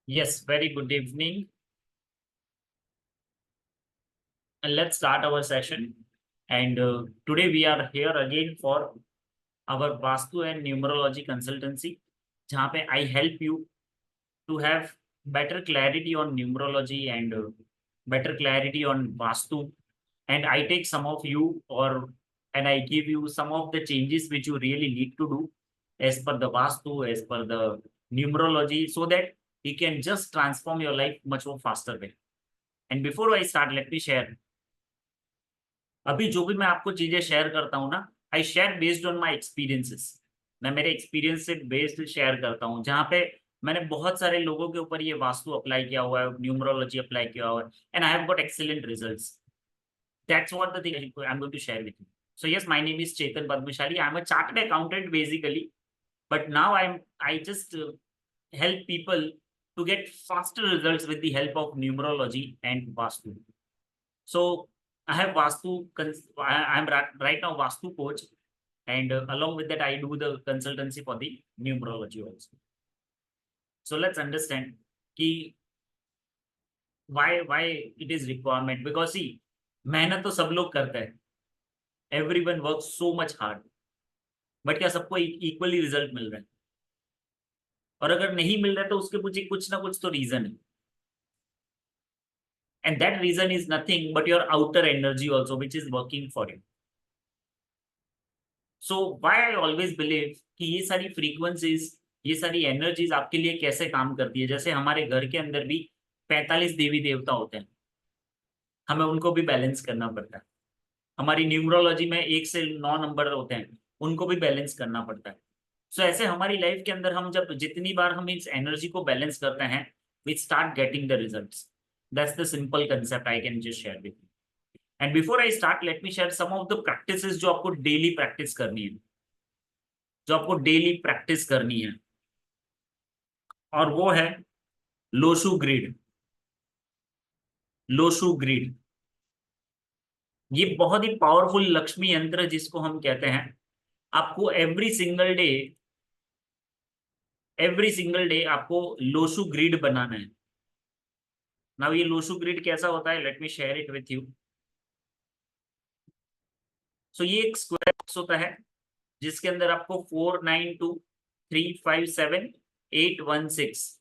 Yes, very good evening. And let's start our session. And today we are here again for our Vastu and Numerology consultancy, जहाँ पे I help you to have better clarity on numerology and better clarity on Vastu. And I take some of you and I give you some of the changes which you really need to do as per the Vastu, as per the numerology, so that you can just transform your life much more faster way. And before I start, let me share. अभी जो भी मैं आपको चीजें share करता हूँ ना, I share based on my experiences. मैं मेरे एक्सपीरियंस से बेस्ड शेयर करता हूँ, जहाँ पे मैंने बहुत सारे लोगों के ऊपर ये वास्तु अप्लाई किया हुआ है, न्यूमरोलॉजी अप्लाई किया हुआ है, and I have got excellent results. That's what the thing I am going to share with you. So yes, my name is Chetan Padmashali. I am a chartered accountant basically, but now I just help people to get faster results with the help of numerology and vastu. So I have vastu I'm right now vastu coach, and along with that I do the consultancy for the numerology also. So let's understand ki why it is requirement, because see, मेहनत तो सब लोग करते हैं, everyone works so much hard, but क्या सबको equally result मिल रहा है? और अगर नहीं मिल रहा है तो उसके पीछे कुछ ना कुछ तो रीजन है, and that reason is nothing but your outer energy also which is working for you. So why I always believe कि ये सारी frequencies, ये सारी energies आपके लिए कैसे काम करती है। जैसे हमारे घर के अंदर भी 45 देवी देवता होते हैं, हमें उनको भी बैलेंस करना पड़ता है। हमारी न्यूमरोलॉजी में 1 से 9 नंबर होते हैं, उनको भी बैलेंस करना पड़ता है। सो ऐसे हमारी लाइफ के अंदर हम जब जितनी बार हम इस एनर्जी को बैलेंस करते हैं, we start getting the results. That's the simple concept I can just share with you. And before I start, let me share some of the practices जो आपको डेली प्रैक्टिस करनी है, जो आपको डेली प्रैक्टिस करनी है, और वो है लोशु ग्रिड। लोशु ग्रिड ये बहुत ही पावरफुल लक्ष्मी यंत्र जिसको हम कहते हैं। आपको एवरी सिंगल डे आपको लोशु ग्रिड बनाना है। नाउ ये लोशु ग्रिड कैसा होता है, let me share it with you. So ये एक स्क्वायर बॉक्स होता है जिसके अंदर आपको 492357 816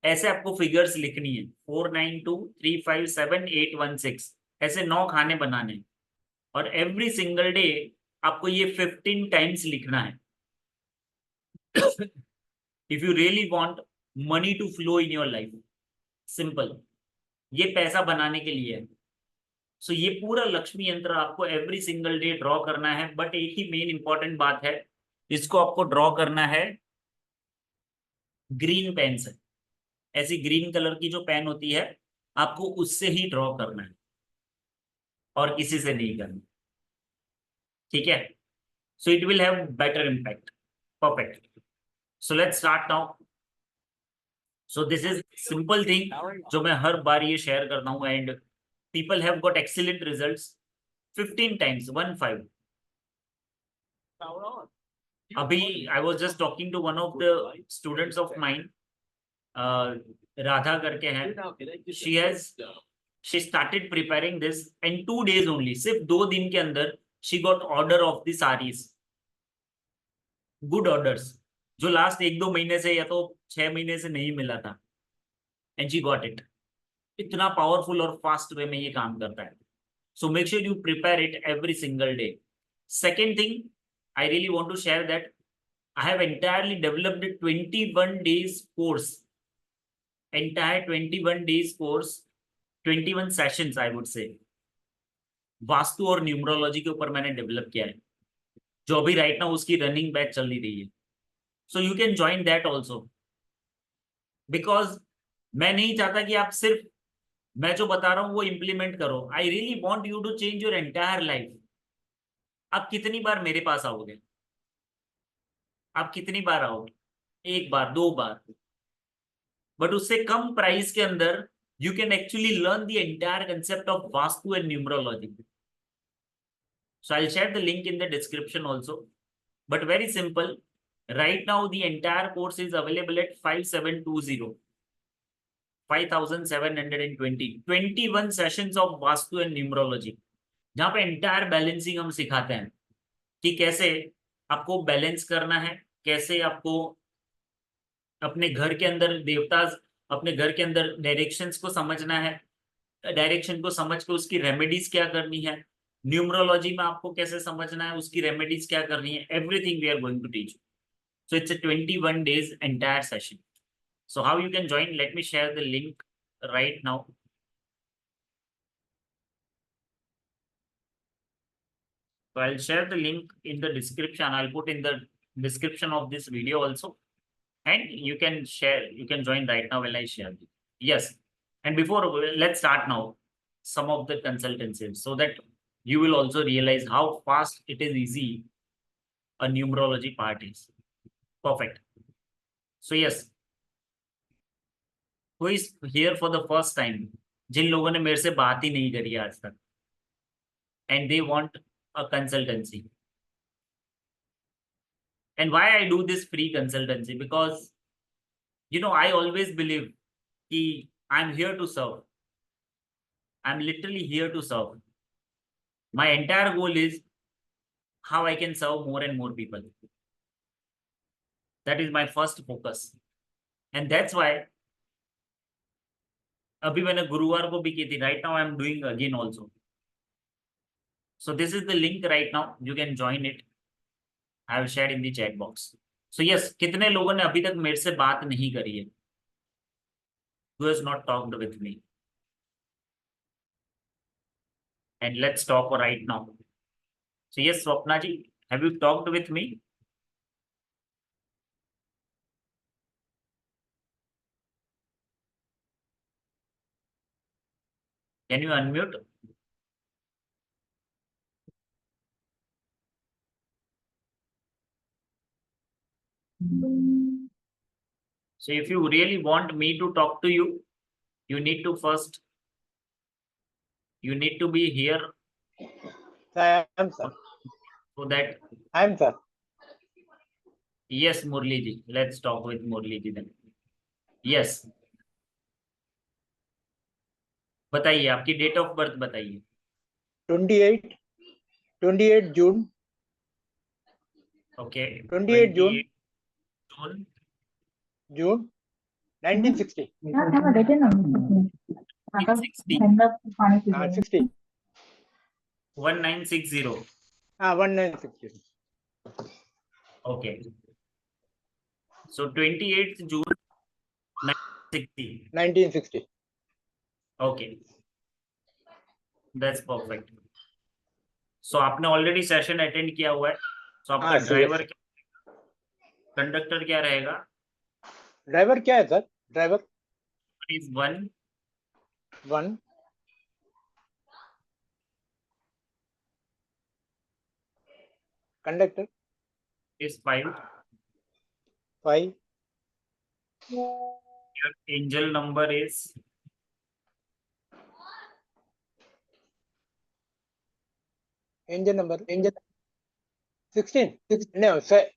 ऐसे आपको फिगर्स लिखनी है। 492357 816 ऐसे 9 खाने बनाने, और एवरी सिंगल डे आपको ये 15 टाइम्स लिखना है। If you really want money to flow in your life, simple, ये पैसा बनाने के लिए है। सो ये पूरा लक्ष्मी यंत्र आपको एवरी सिंगल डे ड्रॉ करना है, बट एक ही मेन इंपॉर्टेंट बात है, इसको आपको ड्रॉ करना है ग्रीन पेन से। ऐसी ग्रीन कलर की जो पेन होती है, आपको उससे ही ड्रॉ करना है और किसी से नहीं करना। ठीक है? So it will have better impact. Perfect. So let's start now. So this is simple thing जो मैं हर बार ये शेयर करता हूँ, and people have got excellent results 15 times 15। अभी I was just talking to one of the students of mine, Radha करके हैं। She started preparing this in 2 days only. सिर्फ 2 दिन के अंदर she got order of the saris, good orders, जो last 1-2 महीने से या तो 6 महीने से नहीं मिला था, एंड शी गॉट इट। इतना पावरफुल और फास्ट वे में ये काम करता है। So make sure you prepare it every single day. Second thing I really want to share that I have entirely developed a 21 days course, entire 21 days course, 21 sessions I would say, vastu और numerology के ऊपर मैंने develop किया है, जो अभी right now उसकी running batch चल रही है। So you can join that also, because मैं नहीं चाहता कि आप सिर्फ मैं जो बता रहा हूं वो इंप्लीमेंट करो। I really want you to change your entire life. आप कितनी बार मेरे पास आओगे? आप कितनी बार आओगे? 1 बार, 2 बार, बट उससे कम प्राइस के अंदर you can actually learn the entire concept of vastu and numerology. So I will share the link in the description also, but very simple. Right now, the entire course is available at 5720, 5720, 21 sessions of vastu and numerology, जहां पे entire balancing हम सिखाते हैं कि कैसे आपको balance करना है, कैसे आपको अपने घर के अंदर देवता, अपने घर के अंदर डायरेक्शंस को समझना है, डायरेक्शन को समझ के उसकी रेमेडीज क्या करनी है, न्यूमरोलॉजी में आपको कैसे समझना है, उसकी रेमेडीज क्या करनी है, everything we are going to teach. So it's a 21 days entire session. So how you can join? Let me share the link right now. So I'll share the link in the description. I'll put in the description of this video also. And you can share, you can join right now while I share it. Yes. And before, let's start now some of the consultancies so that you will also realize how fast it is easy a numerology part is. Perfect. So yes, who is here for the first time? जिन लोगों ने मेरे से बात ही नहीं करी आज तक, and they want a consultancy. And why I do this free consultancy? Because, I always believe that I'm here to serve. I'm literally here to serve. My entire goal is how I can serve more and more people. That is my first focus. And that's why अभी मैंने गुरुवार को भी की थी. Right now I'm doing again also. So this is the link right now. You can join it. I have shared in the chat box. So yes, कितने लोगों ने अभी तक मेरे से बात नहीं करी है? Who has not talked with me? And let's talk right now. So yes, Swapna ji, have you talked with me? Can you unmute? So if you really want me to talk to you, you need to first, you need to be here. I am, sir. So that, I am, sir. yes, Murli ji, let's talk with Murli ji then. Yes. बताइए आपकी date of birth बताइए. 28 June. Okay. 28 June. June. 1960. 1960. 60. 1960. 1960. Okay. So 28th June 1960. 1960. Okay. That's perfect. So आपने already session attend किया हुआ है. So आपका driver, conductor क्या रहेगा? ड्राइवर क्या है sir? Driver is 1. Conductor is 5. Your angel number is angel number 16. No, 7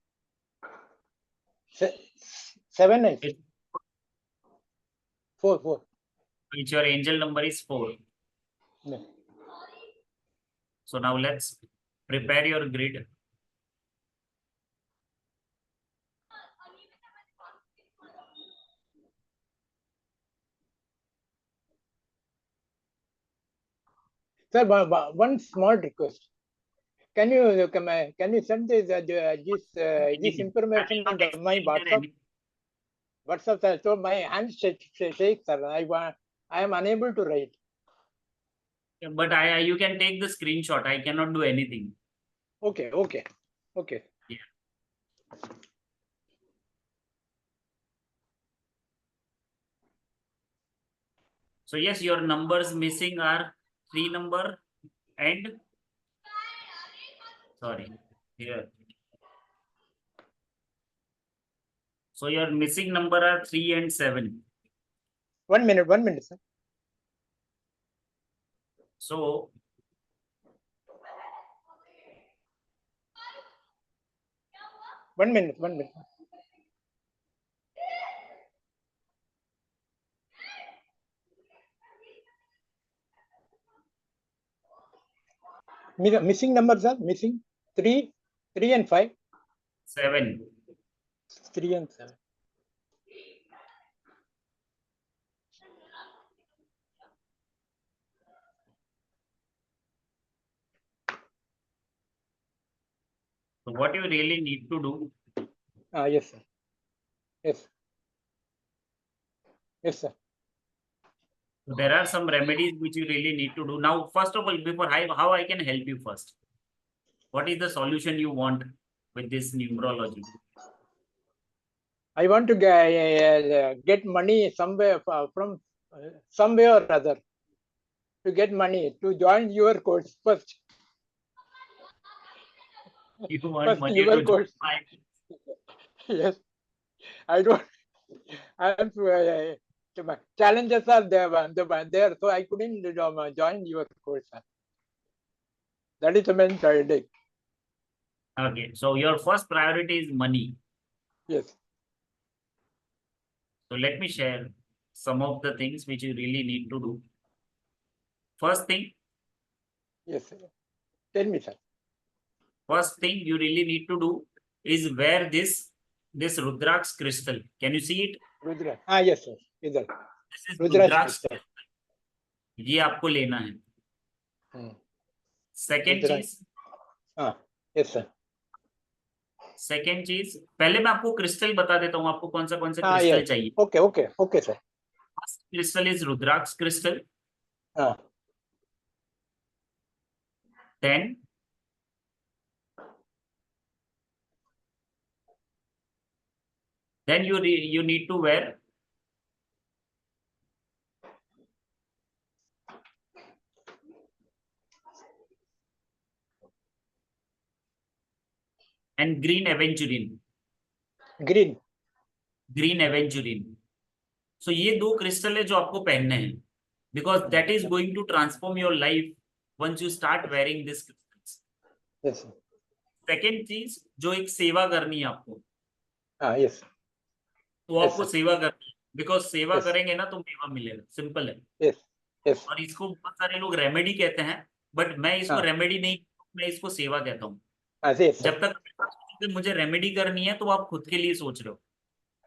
9. 4. Which your angel number is 4. No. So now let's prepare your grid. Sir, one small request. Can you send this information on my WhatsApp? WhatsApp, sir. So my hand shakes, sir. I am unable to write. But you can take the screenshot. I cannot do anything. Okay. Yeah. So yes, your numbers missing are 3 number and sorry here. So your missing number are 3 and 7. 1 minute, sir. So 1 minute, 1 minute. Missing numbers are missing 3, 3 and 5. 7. 3 and 7. So what you really need to do, Yes, sir. Yes. Yes, sir. there are some remedies which you really need to do. Now, first of all, before how I can help you first? What is the solution you want with this numerology? I want to get money somewhere from somewhere or other. To get money to join your course first. You want First money your to course. join my... Yes, I don't. I am challenges are there, so I couldn't join your course. That is the main headache. Okay, so your first priority is money. Yes. So let me share some of the things which you really need to do. First thing. Yes, sir. Tell me, sir. First thing you really need to do is wear this Rudraksh crystal. Can you see it? Rudra. Yes, sir. Either. This is Rudraksh Rudraksh crystal. ये आपको लेना है. Second चीज. Yes sir. Second चीज, पहले मैं आपको crystal बता देता हूँ आपको कौन सा क्रिस्टल चाहिए. Okay okay okay sir. First crystal is Rudraksh crystal. then you need to wear and green aventurine. Green aventurine. So ये दो क्रिस्टल है जो आपको पहनने हैं, because that is going to transform your life once you start wearing this crystals. Second चीज, जो एक सेवा करनी है आपको. यस. तो आपको सेवा करनी है, बिकॉज सेवा करेंगे ना तो मेवा मिलेगा. सिंपल है. Yes yes. और इसको बहुत सारे लोग रेमेडी कहते हैं, बट मैं इसको रेमेडी नहीं, मैं इसको सेवा कहता हूँ. जब तक मुझे रेमेडी करनी है तो आप खुद के लिए सोच रहे हो.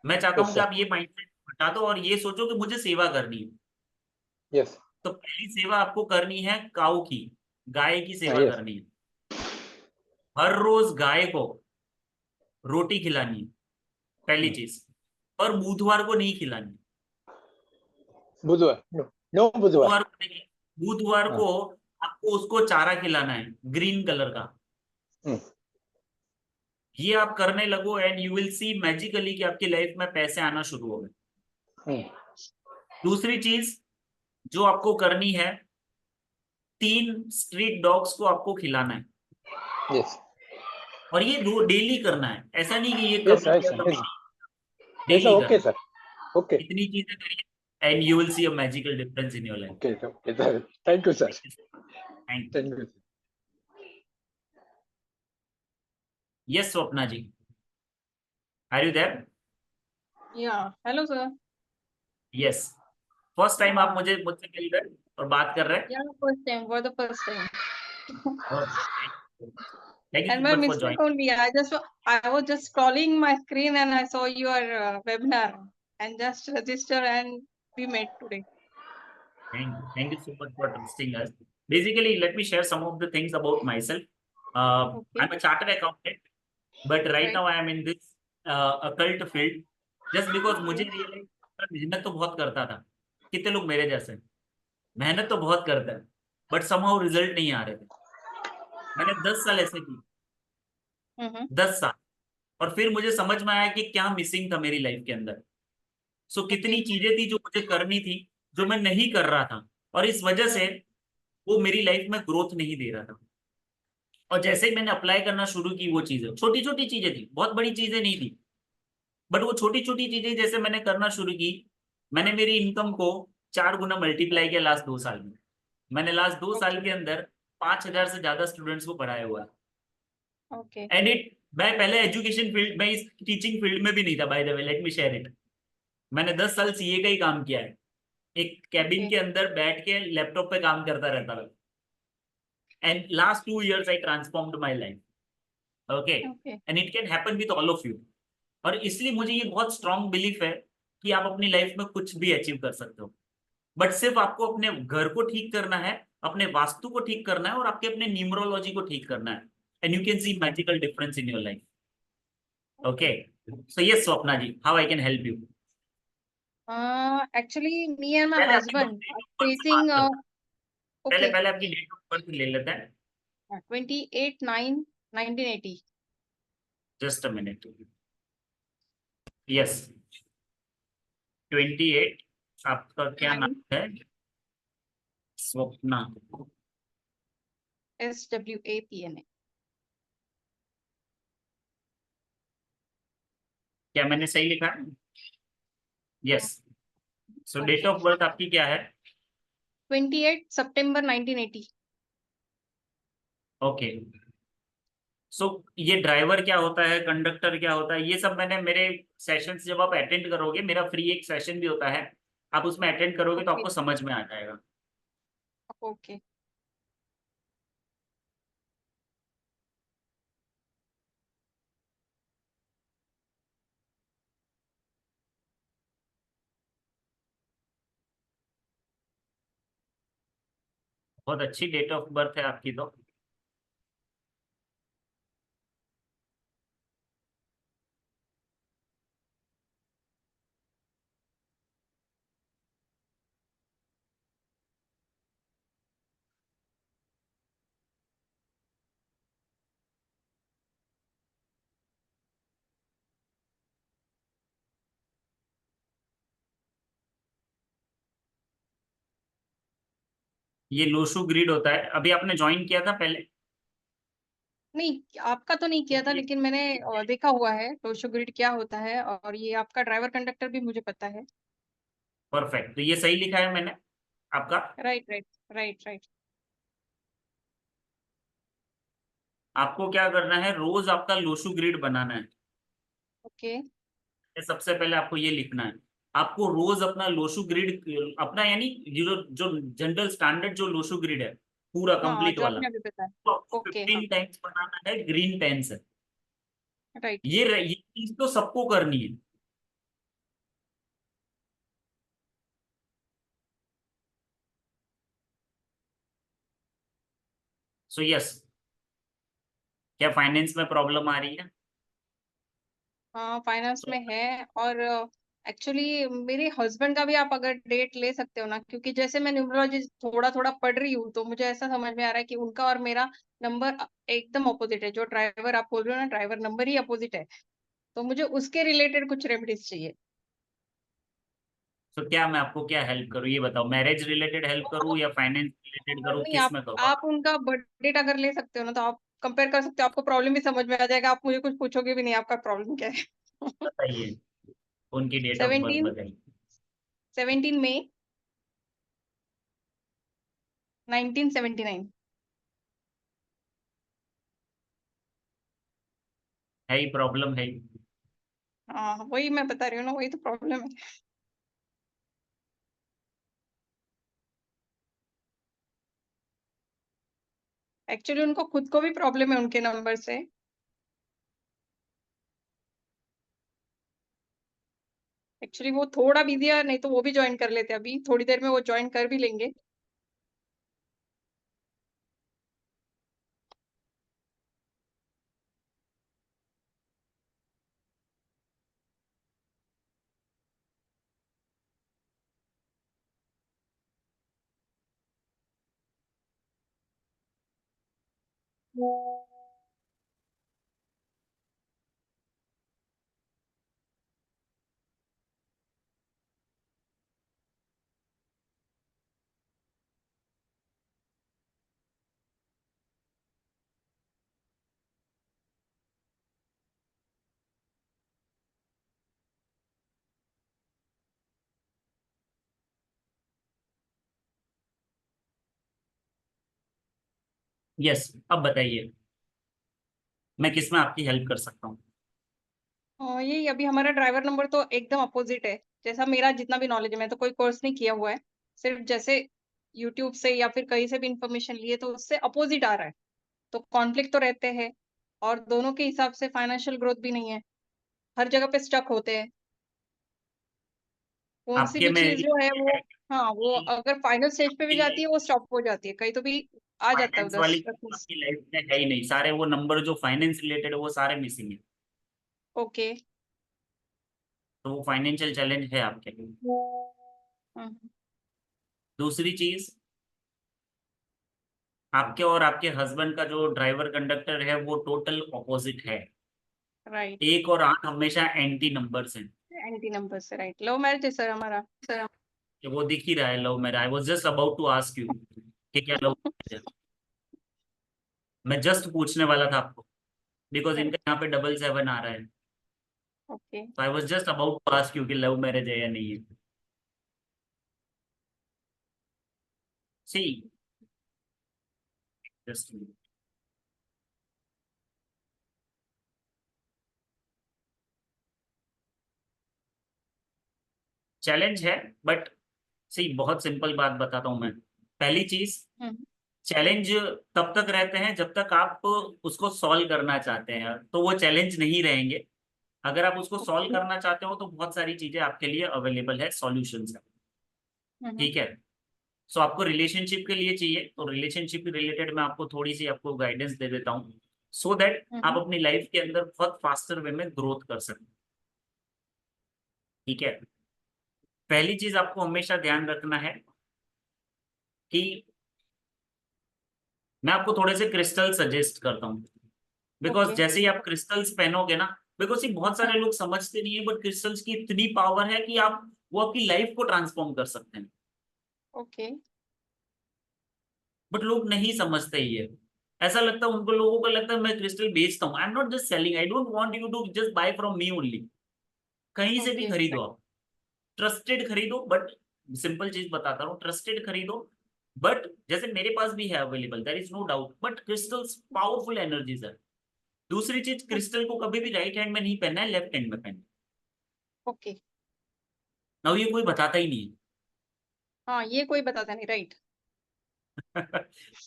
मैं चाहता हूँ कि आप ये माइंडसेट हटा दो और ये सोचो कि मुझे सेवा करनी है. यस. तो पहली सेवा आपको करनी है काऊ की, गाय की सेवा करनी है. हर रोज गाय को रोटी खिलानी है, पहली चीज. पर बुधवार को नहीं खिलानी. बुधवार को आपको उसको चारा खिलाना है ग्रीन कलर का. ये आप करने लगो and you will see magically कि आपकी लाइफ में पैसे आना शुरू हो गए. दूसरी चीज जो आपको करनी है, 3 स्ट्रीट डॉग्स को आपको खिलाना है. yes. और ये डेली करना है, ऐसा नहीं कि ये कभी डेली. Okay sir. ओके. इतनी चीजें करिए and you will see a magical difference in your life. Okay sir. Thank you sir. Thank you. Yes, Swapna ji. Are you there? Yeah. Hello, sir. Yes. First time आप मुझसे मिल रहे और बात कर रहे हैं? Yeah, first time. For the first time. Thank you and my mistake only. I was just scrolling my screen and I saw your webinar and just register and we met today. Thank you so much for trusting us. Basically, let me share some of the things about myself. Okay. I'm a chartered accountant. But right now I am in this occult field just because मुझे realise, मेहनत तो बहुत करता था. कितने लोग मेरे जैसे मेहनत तो बहुत करते हैं बट समहाउ रिजल्ट नहीं आ रहे थे. मैंने 10 साल ऐसे की. 10 साल. और फिर मुझे समझ में आया कि क्या मिसिंग था मेरी लाइफ के अंदर. सो कितनी चीजें थी जो मुझे करनी थी जो मैं नहीं कर रहा था, और इस वजह से वो मेरी लाइफ में ग्रोथ नहीं दे रहा था. और जैसे ही मैंने अप्लाई करना शुरू की, वो चीजें छोटी छोटी चीजें थी, बहुत बड़ी चीजें नहीं थी, बट वो छोटी छोटी चीजें जैसे मैंने करना शुरू की, मैंने मेरी इनकम को 4 गुना मल्टीप्लाई किया लास्ट 2 साल में. मैंने लास्ट 2 साल के अंदर 5000 से ज्यादा स्टूडेंट्स को पढ़ाया हुआ है. एंड मैं पहले एजुकेशन फील्ड में, इस टीचिंग फील्ड में भी नहीं था, by the way late me share it. मैंने 10 साल सीए का ही काम किया है। एक कैबिन Okay. के अंदर बैठ के लैपटॉप पे काम करता रहता था। And last 2 years I transformed my life. Okay, Okay. And it can happen with all of you. और इसलिए मुझे ये बहुत स्ट्रांग बिलीफ है कि आप अपनी लाइफ में कुछ भी अचीव कर सकते हो, बट सिर्फ आपको अपने घर को ठीक करना है, अपने वास्तु को ठीक करना है, और आपके अपने न्यूमरोलॉजी को ठीक करना है, and you can see magical difference in your life. Okay, so yes Swapna ji, how I can help you? Actually, me and my पहले आपकी husband date are of birth से बात facing करते हैं। पहले okay, पहले आपकी डेट ऑफ बर्थ ले लेते हैं। 28/9/1980. Just a minute. यस, 28। आपका क्या नाम 9 है? स्वप्ना। SWAPNA. क्या मैंने सही लिखा है? Yes. So date Okay. Of birth आपकी क्या है? 28 September 1980. ओके। सो ये ड्राइवर क्या होता है, कंडक्टर क्या होता है, ये सब मैंने मेरे सेशंस, जब आप अटेंड करोगे, मेरा फ्री एक सेशन भी होता है, आप उसमें अटेंड करोगे तो Okay. आपको समझ में आ जाएगा। Okay. बहुत अच्छी डेट ऑफ बर्थ है आपकी तो। ये लोशु ग्रिड होता है। अभी आपने ज्वाइन किया था पहले? नहीं, आपका तो नहीं किया था, लेकिन मैंने देखा हुआ है टोशो ग्रिड क्या होता है, और ये आपका ड्राइवर कंडक्टर भी मुझे पता है। परफेक्ट, तो ये सही लिखा है मैंने आपका? Right, right, right, right. आपको क्या करना है, रोज आपका लोशु ग्रिड बनाना है। ओके। सबसे पहले आपको ये लिखना है, आपको रोज अपना लोशु ग्रिड, अपना यानी ये जो जो जनरल स्टैंडर्ड जो लोशु ग्रिड है, पूरा हाँ, कंप्लीट जो वाला, आपने अभी बताया। तो आपको ओके, हाँ। 15 टाइम्स बनाना है ग्रीन पेन से। राइट। ये चीज तो सबको करनी है। सो यस, क्या फाइनेंस में प्रॉब्लम आ रही है? हाँ, फाइनेंस तो में है, और एक्चुअली मेरे हस्बैंड का भी आप अगर डेट ले सकते हो ना, क्योंकि जैसे मैं न्यूमरोलॉजी थोड़ा थोड़ा पढ़ रही हूँ, तो मुझे ऐसा समझ में आ रहा है कि उनका और मेरा नंबर एकदम अपोजिट है। जो ड्राइवर आप बोल रहे हो ना, ड्राइवर नंबर ही अपोजिट है। तो मुझे उसके रिलेटेड कुछ रेमेडीज चाहिए। क्या मैं आपको क्या हेल्प करूँ, ये बताओ, मैरिज रिलेटेड हेल्प करूँ या फाइनेंस रिलेटेड करूँ, नहीं, किस आप में करूँ? आप उनका बर्थ डेट अगर ले सकते हो ना, तो आप कंपेयर कर सकते हो, आपको प्रॉब्लम भी समझ में आ जाएगा। आप मुझे कुछ पूछोगे भी नहीं आपका प्रॉब्लम क्या है। बताइए, उनकी डेट ऑफ बर्थ 17 बताइए। 17 मई 1979। है ही प्रॉब्लम है ही। हाँ, वही मैं बता रही हूँ ना, वही तो प्रॉब्लम है। एक्चुअली उनको खुद को भी प्रॉब्लम है उनके नंबर से। एक्चुअली वो थोड़ा बिजी है, नहीं तो वो भी ज्वाइन कर लेते, अभी थोड़ी देर में वो ज्वाइन कर भी लेंगे। यस, अब बताइए। मैं किस में आपकी हेल्प कर सकता हूँ? यही अभी हमारा ड्राइवर नंबर तो एकदम अपोजिट है। जैसा मेरा जितना भी नॉलेज है, मैं तो कोई कोर्स नहीं किया हुआ है। सिर्फ जैसे यूट्यूब से या फिर कहीं से भी इन्फॉर्मेशन लिए तो उससे अपोजिट आ रहा है। तो कॉन्फ्लिक्ट तो रहते हैं और दोनों के हिसाब से फाइनेंशियल ग्रोथ भी नहीं है। हर जगह पे स्टक होते हैं। कौन-सी आपके भी में चीज़ जो है वो हाँ, वो अगर फाइनल स्टेज पे भी जाती है, वो स्टॉप हो जाती है। कहीं तो भी आ जाता है फाइनेंस उधर वाली चीज़ स्टकनेस। आपकी लाइफ में है ही नहीं, सारे वो नंबर जो फाइनेंस रिलेटेड है वो सारे मिसिंग है, ओके। तो वो फाइनेंशियल चैलेंज है आपके लिए। हुँ, दूसरी चीज, आपके और आपके हस्बैंड का जो ड्राइवर कंडक्टर है वो टोटल ऑपोजिट है। राइट। 1 और 8 हमेशा एंटी नंबर्स हैं। एंटी नंबर से राइट। लव मैरिज है सर हमारा। सर कि वो दिख ही रहा है लव मेरा। I was just about to ask you कि क्या लव मैरिज है। मैं जस्ट पूछने वाला था आपको, बिकॉज इनका यहाँ पे 777 आ रहा है। ओके। तो I was just about to ask you कि लव मैरिज है या नहीं है। सी, जस्ट चैलेंज है, बट सी बहुत सिंपल बात बताता हूँ मैं। पहली चीज, हुँ, चैलेंज तब तक रहते हैं जब तक आप उसको सॉल्व करना चाहते हैं, तो वो चैलेंज नहीं रहेंगे। अगर आप उसको सॉल्व ओके। करना चाहते हो तो बहुत सारी चीजें आपके लिए अवेलेबल है, सॉल्यूशंस है। हुँ, हुँ, ठीक है। सो आपको रिलेशनशिप के लिए चाहिए तो रिलेशनशिप रिलेटेड मैं आपको थोड़ी सी आपको गाइडेंस दे देता हूँ, सो दैट हुँ, आप हुँ, अपनी लाइफ के अंदर बहुत फास्टर वे में ग्रोथ कर सकें। ठीक है। पहली चीज आपको हमेशा ध्यान रखना है कि मैं आपको थोड़े से क्रिस्टल सजेस्ट करता हूँ, बिकॉज ओके। जैसे ही आप क्रिस्टल्स पहनोगे ना, बिकॉज ये बहुत हुँ, सारे लोग समझते नहीं है, बट क्रिस्टल्स की इतनी पावर है कि आप वो आपकी लाइफ को ट्रांसफॉर्म कर सकते हैं। ओके। बट लोग नहीं समझते ये। ऐसा लगता है उनको, लोगों को लगता है मैं क्रिस्टल बेचता हूँ। I am not just selling, I don't want you to just buy from me only. कहीं से भी ओके। खरीदो आप, ट्रस्टेड खरीदो, बट सिंपल चीज बताता हूँ, ट्रस्टेड खरीदो। बट जैसे मेरे पास भी है available, there is no doubt, but crystals powerful energies है। दूसरी चीज, क्रिस्टल को कभी भी राइट हैंड में नहीं पहनना है, लेफ्ट हैंड में पहनना ओके। है। अब ये कोई बताता ही नहीं हाँ, ये कोई बताता नहीं राइट। है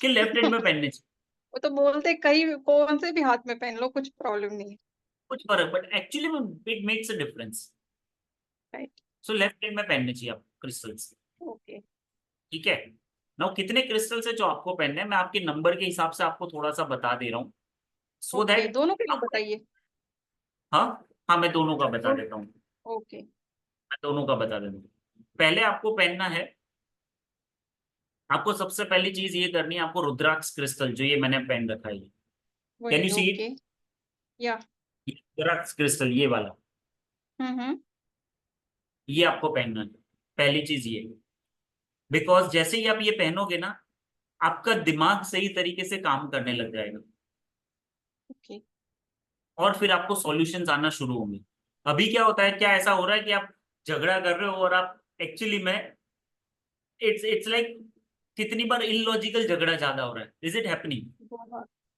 कि लेफ्ट हैंड में पहनने चाहिए। वो तो बोलते कहीं कौन से भी हाथ में पहन लो, कुछ प्रॉब्लम नहीं है। कुछ फर्क, बट एक्चुअली में it makes a difference. Right. So left hand में पहनने चाहिए आप क्रिस्टल्स। ओके। ठीक है। नाउ कितने क्रिस्टल्स है जो आपको पहनने हैं, मैं आपके नंबर के हिसाब से आपको थोड़ा सा बता दे रहा हूँ, सो ओके, दैट दोनों के लिए आप। बताइए। हाँ, हाँ मैं दोनों का बता दो देता हूँ। ओके। मैं दोनों का बता देता हूँ। पहले आपको पहनना है, आपको सबसे पहली चीज ये करनी है, आपको रुद्राक्ष क्रिस्टल जो ये मैंने पहन रखा है, कैन वही यू सी ओके। इट? या रुद्राक्ष क्रिस्टल ये वाला, हुँ, हुँ। ये आपको पहनना है। पहली चीज ये, बिकॉज जैसे ही आप ये पहनोगे ना, आपका दिमाग सही तरीके से काम करने लग जाएगा ओके। और फिर आपको सॉल्यूशंस आना शुरू होंगे। अभी क्या होता है, क्या ऐसा हो रहा है कि आप झगड़ा कर रहे हो और आप एक्चुअली में, इट्स लाइक कितनी बार इलॉजिकल झगड़ा ज्यादा हो रहा है, इज इट हैपनिंग?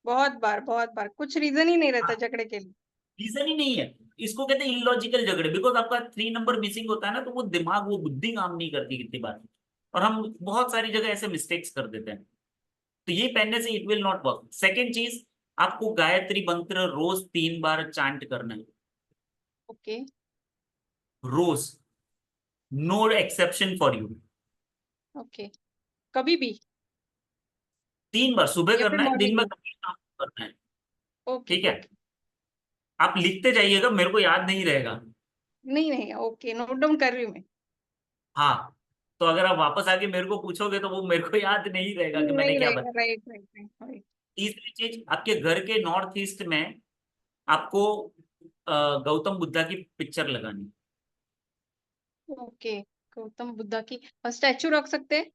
बहुत, बहुत बार कुछ रीज़न ही नहीं रहता झगड़े के लिए। रीजन ही नहीं है। इसको कहते हैं इलॉजिकल झगड़े, बिकॉज आपका 3 नंबर मिसिंग होता है ना, तो वो दिमाग, वो बुद्धि काम नहीं करती कितनी बार, और हम बहुत सारी जगह ऐसे मिस्टेक्स कर देते हैं। तो ये पहनने से it will not work. Second चीज, आपको गायत्री मंत्र रोज 3 बार चांट करना है, ओके। रोज, no exception for you. Okay. कभी भी 3 बार सुबह या फिर करना है, दिन मॉर्निंग में में? कभी काम करना है। ओके, ठीक है। ओके। आप लिखते जाइएगा, मेरे को याद नहीं रहेगा। नहीं, नहीं, ओके, नोट डाउन कर रही हूँ मैं। हाँ, तो अगर आप वापस आके मेरे को पूछोगे तो वो मेरे को याद नहीं रहेगा कि मैंने नहीं क्या रहेगा, बताया। Right, right, right, right. तीसरी चीज, आपके घर के नॉर्थ ईस्ट में आपको गौतम बुद्धा की पिक्चर लगानी। ओके, गौतम बुद्धा की स्टैचू रख सकते हैं?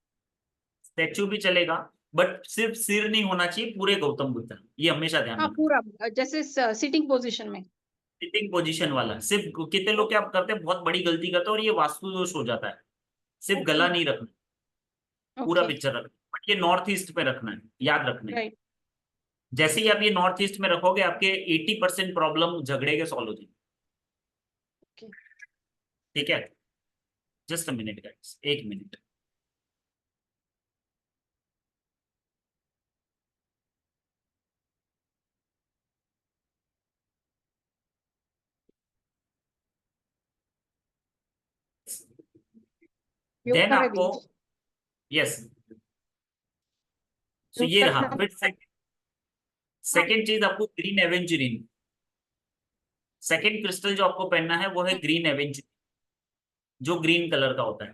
स्टेचू भी चलेगा, बट सिर्फ सिर नहीं होना चाहिए, पूरे गौतम बुद्धा, ये हमेशा ध्यान हाँ, रखना। पूरा जैसे सिटिंग पोजीशन में। सिटिंग पोजीशन वाला, सिर्फ कितने लोग क्या करते हैं, बहुत बड़ी गलती करते हैं और ये वास्तु दोष हो जाता है। सिर्फ ओके, गला नहीं रखना, पूरा ओके, पिक्चर रखना, बट ये नॉर्थ ईस्ट पे रखना है, याद रखना है। राइट, जैसे ही आप ये नॉर्थ ईस्ट में रखोगे आपके 80% प्रॉब्लम झगड़े के सॉल्व हो जाएंगे। Okay. ठीक है, जस्ट अ मिनट गाइस, एक मिनट। योग देन कर आपको, रही यस, सो योग ये रहा। करना। फिर सेकेंड चीज आपको ग्रीन एवेंचुरिन, सेकेंड क्रिस्टल जो आपको पहनना है वो है ग्रीन एवेंचुरिन, जो ग्रीन कलर का होता है।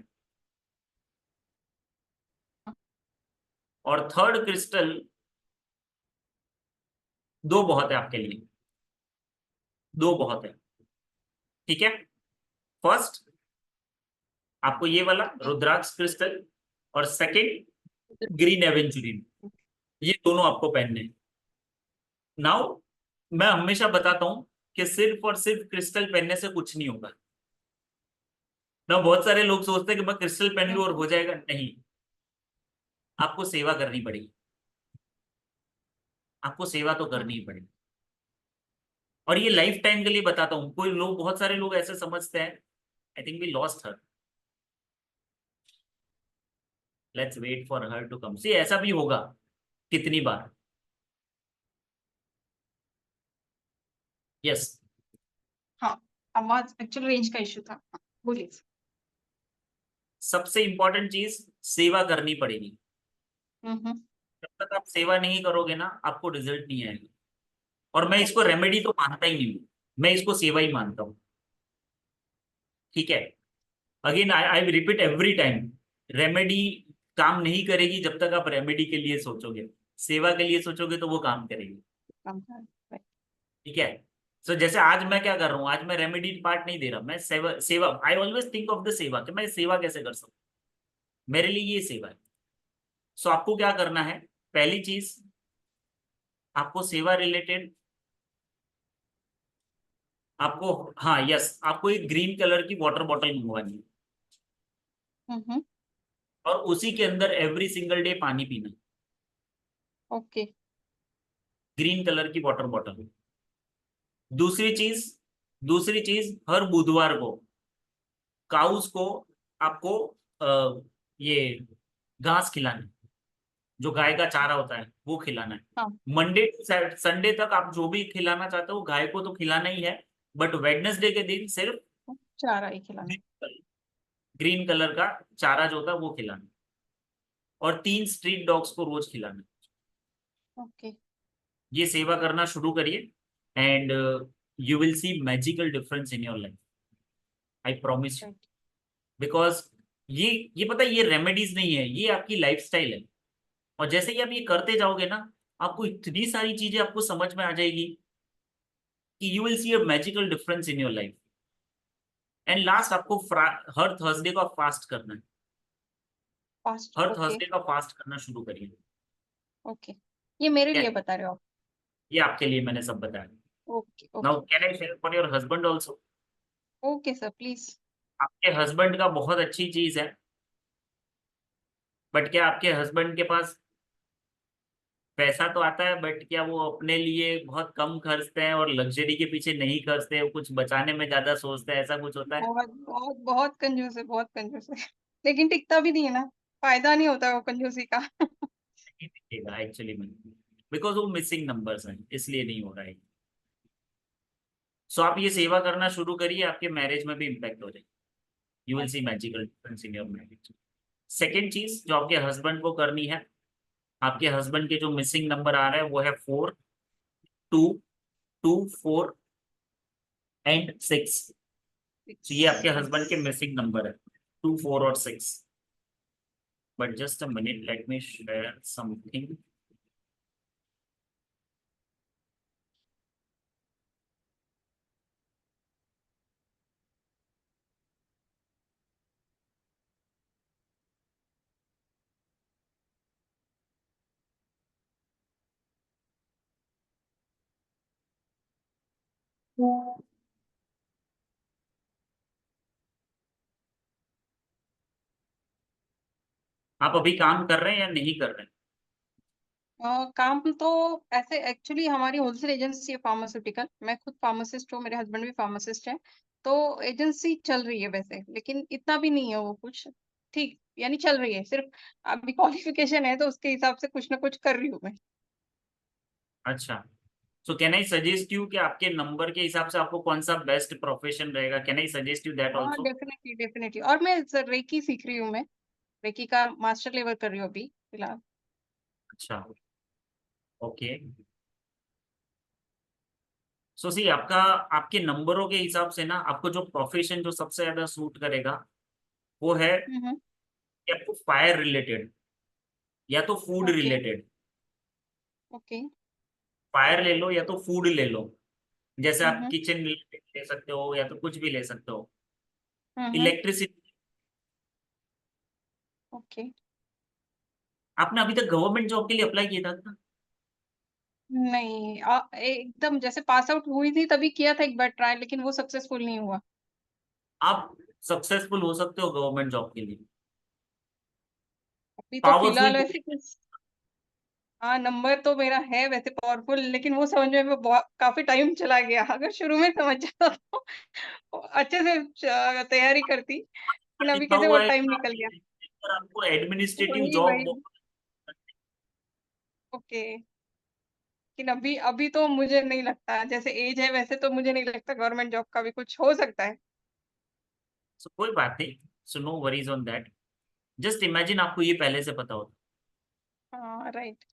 और थर्ड क्रिस्टल, दो बहुत है आपके लिए, दो बहुत है। ठीक है, फर्स्ट आपको ये वाला रुद्राक्ष क्रिस्टल, और सेकंड ग्रीन एवेंचुरिन, ये दोनों आपको पहनने हैं। नाउ मैं हमेशा बताता हूं कि सिर्फ और सिर्फ क्रिस्टल पहनने से कुछ नहीं होगा ना। बहुत सारे लोग सोचते हैं कि मैं क्रिस्टल पहन लूं और हो जाएगा, नहीं। आपको सेवा करनी पड़ेगी, आपको सेवा तो करनी ही पड़ेगी। और ये लाइफ टाइम के लिए बताता हूँ। कोई लोग, बहुत सारे लोग ऐसे समझते हैं, I think we lost her, let's wait for her to come. See ऐसा भी होगा कितनी बार। यस, हाँ, आवाज एक्चुअली रेंज का इशू था। हाँ, बोलिए। सबसे इंपॉर्टेंट चीज सेवा करनी पड़ेगी। हम्म। जब तक आप सेवा नहीं करोगे ना, आपको रिजल्ट नहीं आएगा। और मैं इसको ओके। रेमेडी तो मानता ही नहीं हूँ, मैं इसको सेवा ही मानता हूँ। ठीक है, again I I repeat every time, remedy काम नहीं करेगी जब तक आप रेमेडी के लिए सोचोगे। सेवा के लिए सोचोगे तो वो काम करेगी। कम था। Right. ठीक है, सो जैसे आज मैं क्या कर रहा हूँ, आज मैं रेमेडी पार्ट नहीं दे रहा, मैं सेवा, सेवा I always think of the सेवा, कि मैं सेवा कैसे कर सकूँ, मेरे लिए ये सेवा है। सो आपको क्या करना है, पहली चीज, आपको सेवा रिलेटेड, आपको, हाँ यस, आपको एक ग्रीन कलर की वाटर बॉटल मंगवानी है, हम्म। और उसी के अंदर एवरी सिंगल डे पानी पीना। ओके। ग्रीन कलर की वाटर बॉटल। दूसरी चीज, दूसरी चीज, हर बुधवार को काउस को आपको ये घास खिलाना है, जो गाय का चारा होता है वो खिलाना है। हाँ। मंडे टू संडे तक आप जो भी खिलाना चाहते हो, गाय को तो खिलाना ही है, बट वेडनेसडे के दिन सिर्फ चारा ही खिलाना। ग्रीन कलर का चारा जो होता है वो खिलाना है। और 3 स्ट्रीट डॉग्स को रोज खिलाना है। ओके। ये सेवा करना शुरू करिए, and you will see magical difference in your life, I promise you. Right. Because ये पता है, ये रेमेडीज नहीं है, ये आपकी लाइफस्टाइल है। और जैसे ही आप ये करते जाओगे ना, आपको इतनी सारी चीजें आपको समझ में आ जाएगी कि you will see a magical difference in your life. And last, आपको हर थर्सडे का फास्ट करना है, फास्ट। हर ओके। थर्सडे का फास्ट करना शुरू करिए। ओके, ये मेरे क्या लिए है? बता रहे हो आप? ये आपके लिए मैंने सब बताया। Okay now okay. Can I share for your husband also? Okay sir, please. आपके हस्बैंड का बहुत अच्छी चीज है, बट क्या आपके हस्बैंड के पास पैसा तो आता है, बट क्या वो अपने लिए बहुत कम खर्चते हैं और लग्जरी के पीछे नहीं खर्चते, वो कुछ बचाने में ज्यादा सोचते हैं, ऐसा कुछ होता है? बहुत बहुत बहुत कंजूस है, बहुत कंजूस है। लेकिन टिकता भी नहीं है ना, फायदा नहीं होता वो कंजूसी का। नहीं दिखेगा एक्चुअली में, बिकॉज वो मिसिंग नंबर्स हैं, इसलिए नहीं हो रहा है। सो आप ये सेवा करना शुरू करिए, आपके मैरिज में भी इम्पैक्ट हो जाएगी। You will see magical difference in your marriage. Second चीज जो आपके हस्बैंड को करनी है, आपके हस्बैंड के जो मिसिंग नंबर आ रहा है वो है 4, 2, 2, 4 एंड 6। तो ये आपके हस्बैंड के मिसिंग नंबर है, 2, 4 और 6। But just a minute, late me share something. आप अभी काम कर रहे हैं या नहीं कर रहे हैं? काम तो ऐसे एक्चुअली हमारी होलसेल एजेंसी है फार्मास्यूटिकल। मैं खुद फार्मासिस्ट हूँ, मेरे हस्बैंड भी फार्मासिस्ट हैं। तो एजेंसी चल रही है वैसे, लेकिन इतना भी नहीं है वो कुछ, ठीक यानी चल रही है। सिर्फ अभी क्वालिफिकेशन है तो उसके हिसाब से कुछ ना कुछ कर रही हूँ मैं। अच्छा, so can I suggest you कि आपके नंबर के हिसाब से आपको कौन सा बेस्ट प्रोफेशन रहेगा? Can I suggest you that हाँ, ऑल्सो? Definitely, definitely. और मैं रेकी सीख रही हूँ मैं, रेकी का मास्टर लेवल कर रही हूँ अभी फिलहाल। अच्छा, ओके। सो सी आपका, आपके नंबरों के हिसाब से ना आपको जो प्रोफेशन जो सबसे ज्यादा सूट करेगा वो है हम्म। कि आपको फायर रिलेटेड या तो food okay, related. Okay. Fire ले लो या तो फूड ले लो। जैसे आप हम्म, किचन रिलेटेड ले सकते हो या तो कुछ भी ले सकते हो। हम्म। इलेक्ट्रिसिटी। ओके। आपने अभी तक गवर्नमेंट जॉब के लिए अप्लाई किया था? नहीं, एकदम जैसे पास आउट हुई थी तभी किया था एक बार ट्राई, लेकिन वो सक्सेसफुल नहीं हुआ। आप सक्सेसफुल हो सकते हो गवर्नमेंट जॉब के लिए। अभी तो पावरफुल। फिलहाल वैसे कुछ, हाँ, नंबर तो मेरा है वैसे पावरफुल, लेकिन वो समझने में बहुत काफी टाइम चला गया। अगर शुरू में समझ जाता तो अच्छे से तैयारी करती, लेकिन अभी लिखा कैसे वो हुआ है टाइम कि निकल गया। आपको एडमिनिस्ट्रेटिव वही जॉब। वही। ओके। लेकिन अभी अभी तो मुझे नहीं लगता, जैसे एज है वैसे तो मुझे नहीं लगता गवर्नमेंट जॉब का भी कुछ हो सकता है। कोई बात नहीं, so no worries on that. Just imagine आपको ये पहले से पता होता। हाँ, right.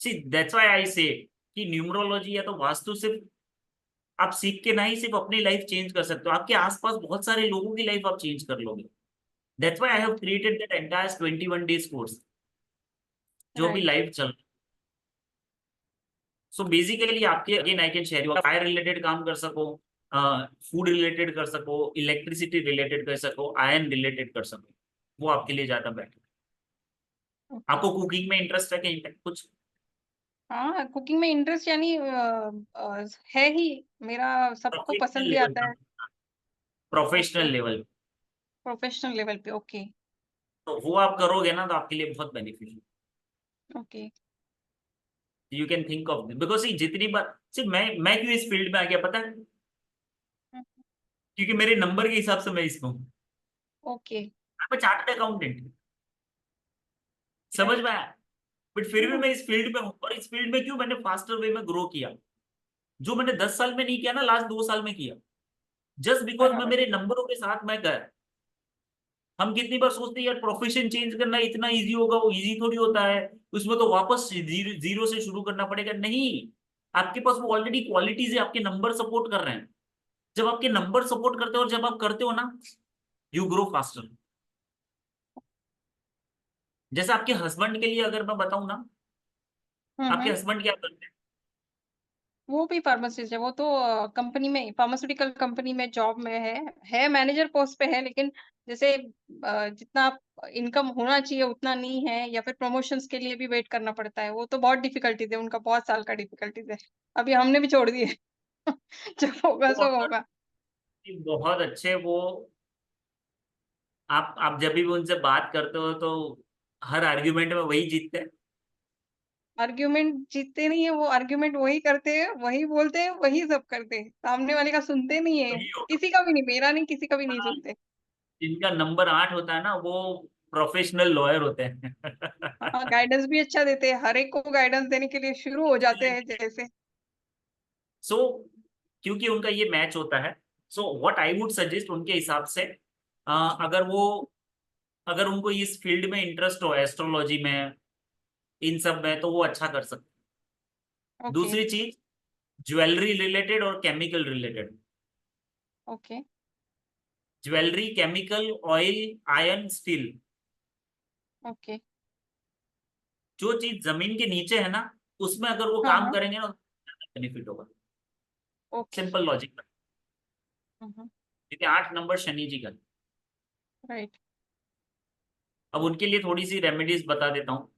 See that's why I say कि न्यूमरोलॉजी या तो वास्तु सिर्फ आप सीख के नहीं सिर्फ अपनी लाइफ चेंज कर सकते हो, आपके आसपास बहुत सारे लोगों की लाइफ आप चेंज कर लोगे। That's why I have created that entire 21 days course जो भी राइट। लाइव चल। सो बेसिकली आपके again I can share you fire related काम कर सको, फूड रिलेटेड कर सको, इलेक्ट्रिसिटी रिलेटेड कर सको, आयरन रिलेटेड कर सको, वो आपके लिए ज्यादा बेटर। ओके। आपको कुकिंग में इंटरेस्ट है कहीं पे कुछ? हाँ, कुकिंग में इंटरेस्ट यानी है ही। मेरा सबको प्रोफेशनल पसंद भी लेवल आता पे, है। Okay, professional level professional level पे। ओके, तो वो आप करोगे ना तो आपके लिए बहुत beneficial. Okay. You can think of because जितनी बार सिर्फ मैं क्यों इस फील्ड में आ गया पता है? हुँ, क्योंकि मेरे नंबर के हिसाब से मैं इसमें हूँ। ओके, मैं चार्टर्ड अकाउंटेंट, समझ राइट। में आया? बट फिर भी हुँ, मैं इस फील्ड में हूँ, और इस फील्ड में क्यों मैंने फास्टर वे में ग्रो किया। जो मैंने 10 साल में नहीं किया ना, लास्ट 2 साल में किया। जस्ट बिकॉज मैं बराबर। मेरे नंबरों के साथ मैं गया। हम कितनी बार सोचते हैं यार प्रोफेशन चेंज करना इतना इजी होगा, वो इजी थोड़ी होता है। उसमें तो वापस जीरो जीरो से शुरू करना पड़ेगा, नहीं। आपके पास वो ऑलरेडी क्वालिटीज है, आपके नंबर सपोर्ट कर रहे हैं। जब आपके नंबर सपोर्ट करते हो और जब आप करते हो ना, यू ग्रो फास्टर। जैसे आपके हस्बैंड के लिए अगर मैं बताऊं ना, हुँ, आपके हुँ। हस्बैंड क्या करते हैं? वो भी फार्मासिस्ट है, वो तो कंपनी में फार्मास्यूटिकल कंपनी में जॉब में है मैनेजर पोस्ट पे है, लेकिन जैसे जितना इनकम होना चाहिए उतना नहीं है, या फिर प्रमोशंस के लिए भी वेट करना पड़ता है। वो तो बहुत डिफिकल्टीज़ है, उनका बहुत साल का डिफिकल्टीज़ है। अभी हमने भी छोड़ दिए। जब होगा वो सो अगर होगा। बहुत अच्छे वो, आप जब भी उनसे बात करते हो तो हर आर्ग्यूमेंट में वही जीतते हैं। आर्ग्यूमेंट जीतते नहीं है, वो आर्ग्यूमेंट वही करते हैं, वही बोलते हैं, वही सब करते हैं। सामने वाले का सुनते नहीं है, वही होगा। किसी का भी नहीं, मेरा नहीं, किसी का भी नहीं हाँ, सुनते। जिनका नंबर 8 होता है ना वो प्रोफेशनल लॉयर होते हैं। हाँ, गाइडेंस भी अच्छा देते हैं, हर एक को गाइडेंस देने के लिए शुरू हो जाते हैं जैसे। सो क्योंकि उनका ये मैच होता है, so what I would suggest उनके हिसाब से, अगर वो, अगर उनको इस फील्ड में इंटरेस्ट हो एस्ट्रोलॉजी में, इन सब में, तो वो अच्छा कर सकते हैं। ओके, दूसरी चीज, ज्वेलरी रिलेटेड और chemical related. Okay. Jewellery, chemical, oil, iron, steel, okay. जो चीज जमीन के नीचे है ना, उसमें अगर वो हाँ, काम हाँ। करेंगे ना, बेनिफिट होगा। ओके। Simple logic. हुँ, हुँ। क्योंकि 8 नंबर शनि जी का। राइट। अब उनके लिए थोड़ी सी रेमेडीज बता देता हूँ,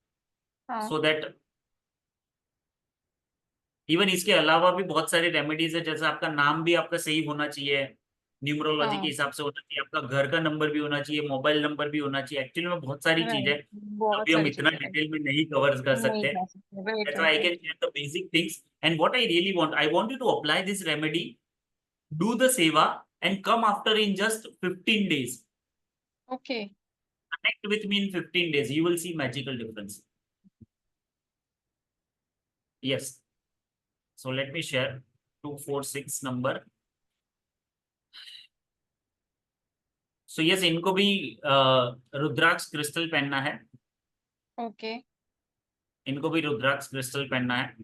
हाँ। सो दैट, इवन इसके अलावा भी बहुत सारी रेमेडीज है। जैसे आपका नाम भी आपका सही होना चाहिए, न्यूमरोलॉजी के हाँ हिसाब से होना चाहिए, आपका घर का नंबर भी होना चाहिए, मोबाइल नंबर भी होना चाहिए। एक्चुअली में बहुत सारी चीजें राइट, जो बहुत अभी हम सारी इतना चीजें, राइट, डिटेल में नहीं कवर कर नहीं सकते। जा सकते, right That's why right I can right. share the basic things. And what I really want, I want you to apply this remedy, do the seva, and come after in just 15 days. Okay, Connect with me in 15 days. You will see magical difference. Yes. So let me share 246 number. So yes, इनको भी रुद्राक्ष crystal पहनना है, okay, इनको भी रुद्राक्ष crystal पहनना है।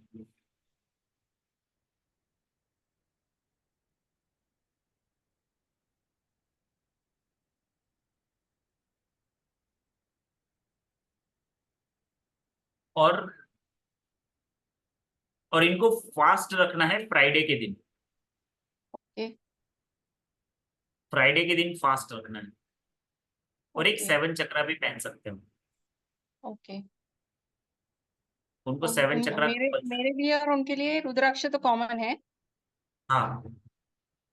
और इनको फास्ट रखना है फ्राइडे के दिन। ओके, फ्राइडे के दिन फास्ट रखना है। और एक ओके, 7 चक्रा भी पहन सकते हो, ओके। उनको और 7 चक्रा। मेरे मेरे लिए और उनके लिए रुद्राक्ष तो कॉमन है, हाँ,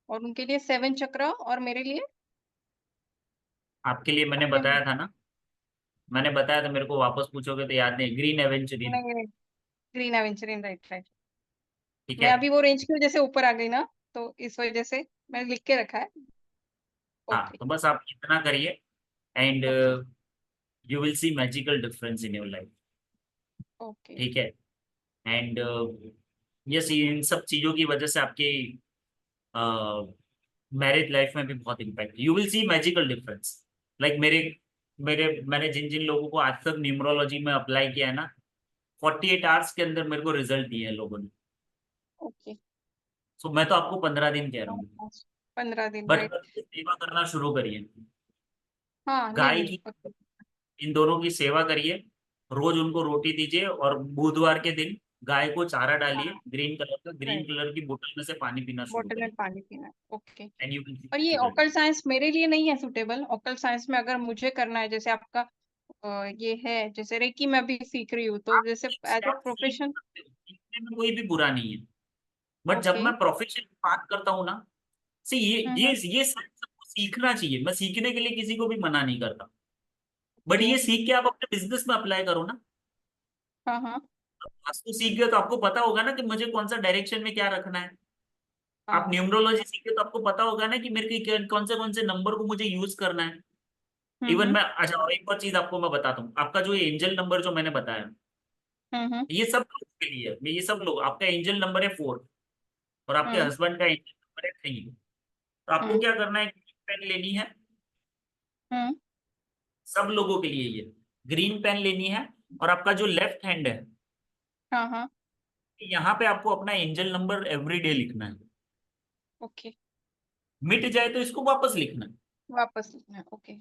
और उनके लिए 7 चक्र, और मेरे लिए आपके लिए मैंने अपने बताया था ना, मैंने बताया था, मेरे को वापस पूछोगे तो याद नहीं। Green aventurine. नहीं, ग्रीन एवेंचुरिन, राइट राइट। ठीक मैं है। अभी वो रेंज की वजह से ऊपर आ गई ना, तो इस वजह से मैंने लिख के रखा है। हाँ, ओके, तो बस आप इतना करिए and okay, you will see magical difference in your life. Okay, ठीक है। एंड यस, इन सब चीजों की वजह से आपकी मैरिज लाइफ में भी बहुत impact, you will see magical difference. Like मेरे मेरे मैंने जिन जिन लोगों को आज तक न्यूमरोलॉजी में अप्लाई किया है ना, 48 आवर्स के अंदर मेरे को रिजल्ट दिए हैं लोगों ने। ओके। सो मैं तो आपको 15 दिन कह रहा हूँ, 15 दिन, बट राइट। सेवा करना शुरू करिए। हाँ, नहीं गाय नहीं, की, ओके, इन दोनों की सेवा करिए, रोज उनको रोटी दीजिए, और बुधवार के दिन गाय को चारा डालिए हाँ, ग्रीन कलर का, ग्रीन राइट। कलर की बोतल में से पानी पीना शुरू बॉटल में करिए पानी पीना है, okay. And you will see और ये मैजिकल ऑकल्ट साइंस मेरे लिए नहीं है सूटेबल। ऑकल्ट साइंस में अगर मुझे करना है, जैसे आपका ये है, जैसे रेकी मैं भी सीख रही हूँ, तो जैसे एज अ आप सीख प्रोफेशन। सकते हो, सीखने में कोई भी बुरा नहीं है। बट जब ओके। मैं प्रोफेशन की बात करता हूँ ना, सी हम्म, ये सबको सीखना चाहिए, मैं सीखने के लिए किसी को भी मना नहीं करता। बट ओके, ये सीख के आप अपने बिजनेस में अप्लाई करो ना। हाँ हाँ वास्तु सीख गए तो आपको पता होगा ना कि मुझे कौन सा डायरेक्शन में क्या रखना है। आप हाँ। न्यूमरोलॉजी सीखे तो आपको पता होगा ना कि मेरे के कौन से नंबर को मुझे यूज करना है। इवन हम्म, मैं, अच्छा, और एक और चीज आपको मैं बताता हूँ, आपका जो एंजल नंबर जो मैंने बताया, हम्म, ये सब लोग के लिए है। ये सब लोग, आपका एंजल नंबर है 4, और आपके हम्म, हस्बैंड का एंजल नंबर है 3। तो आपको हम्म, क्या करना है, पेन लेनी है, हम्म, सब लोगों के लिए ये ग्रीन पेन लेनी है, और आपका जो लेफ्ट हैंड है, हाँ हाँ, यहाँ पे आपको अपना एंजल नंबर एवरी डे लिखना है। ओके। मिट जाए तो इसको वापस लिखना है। वापस लिखना है, ओके,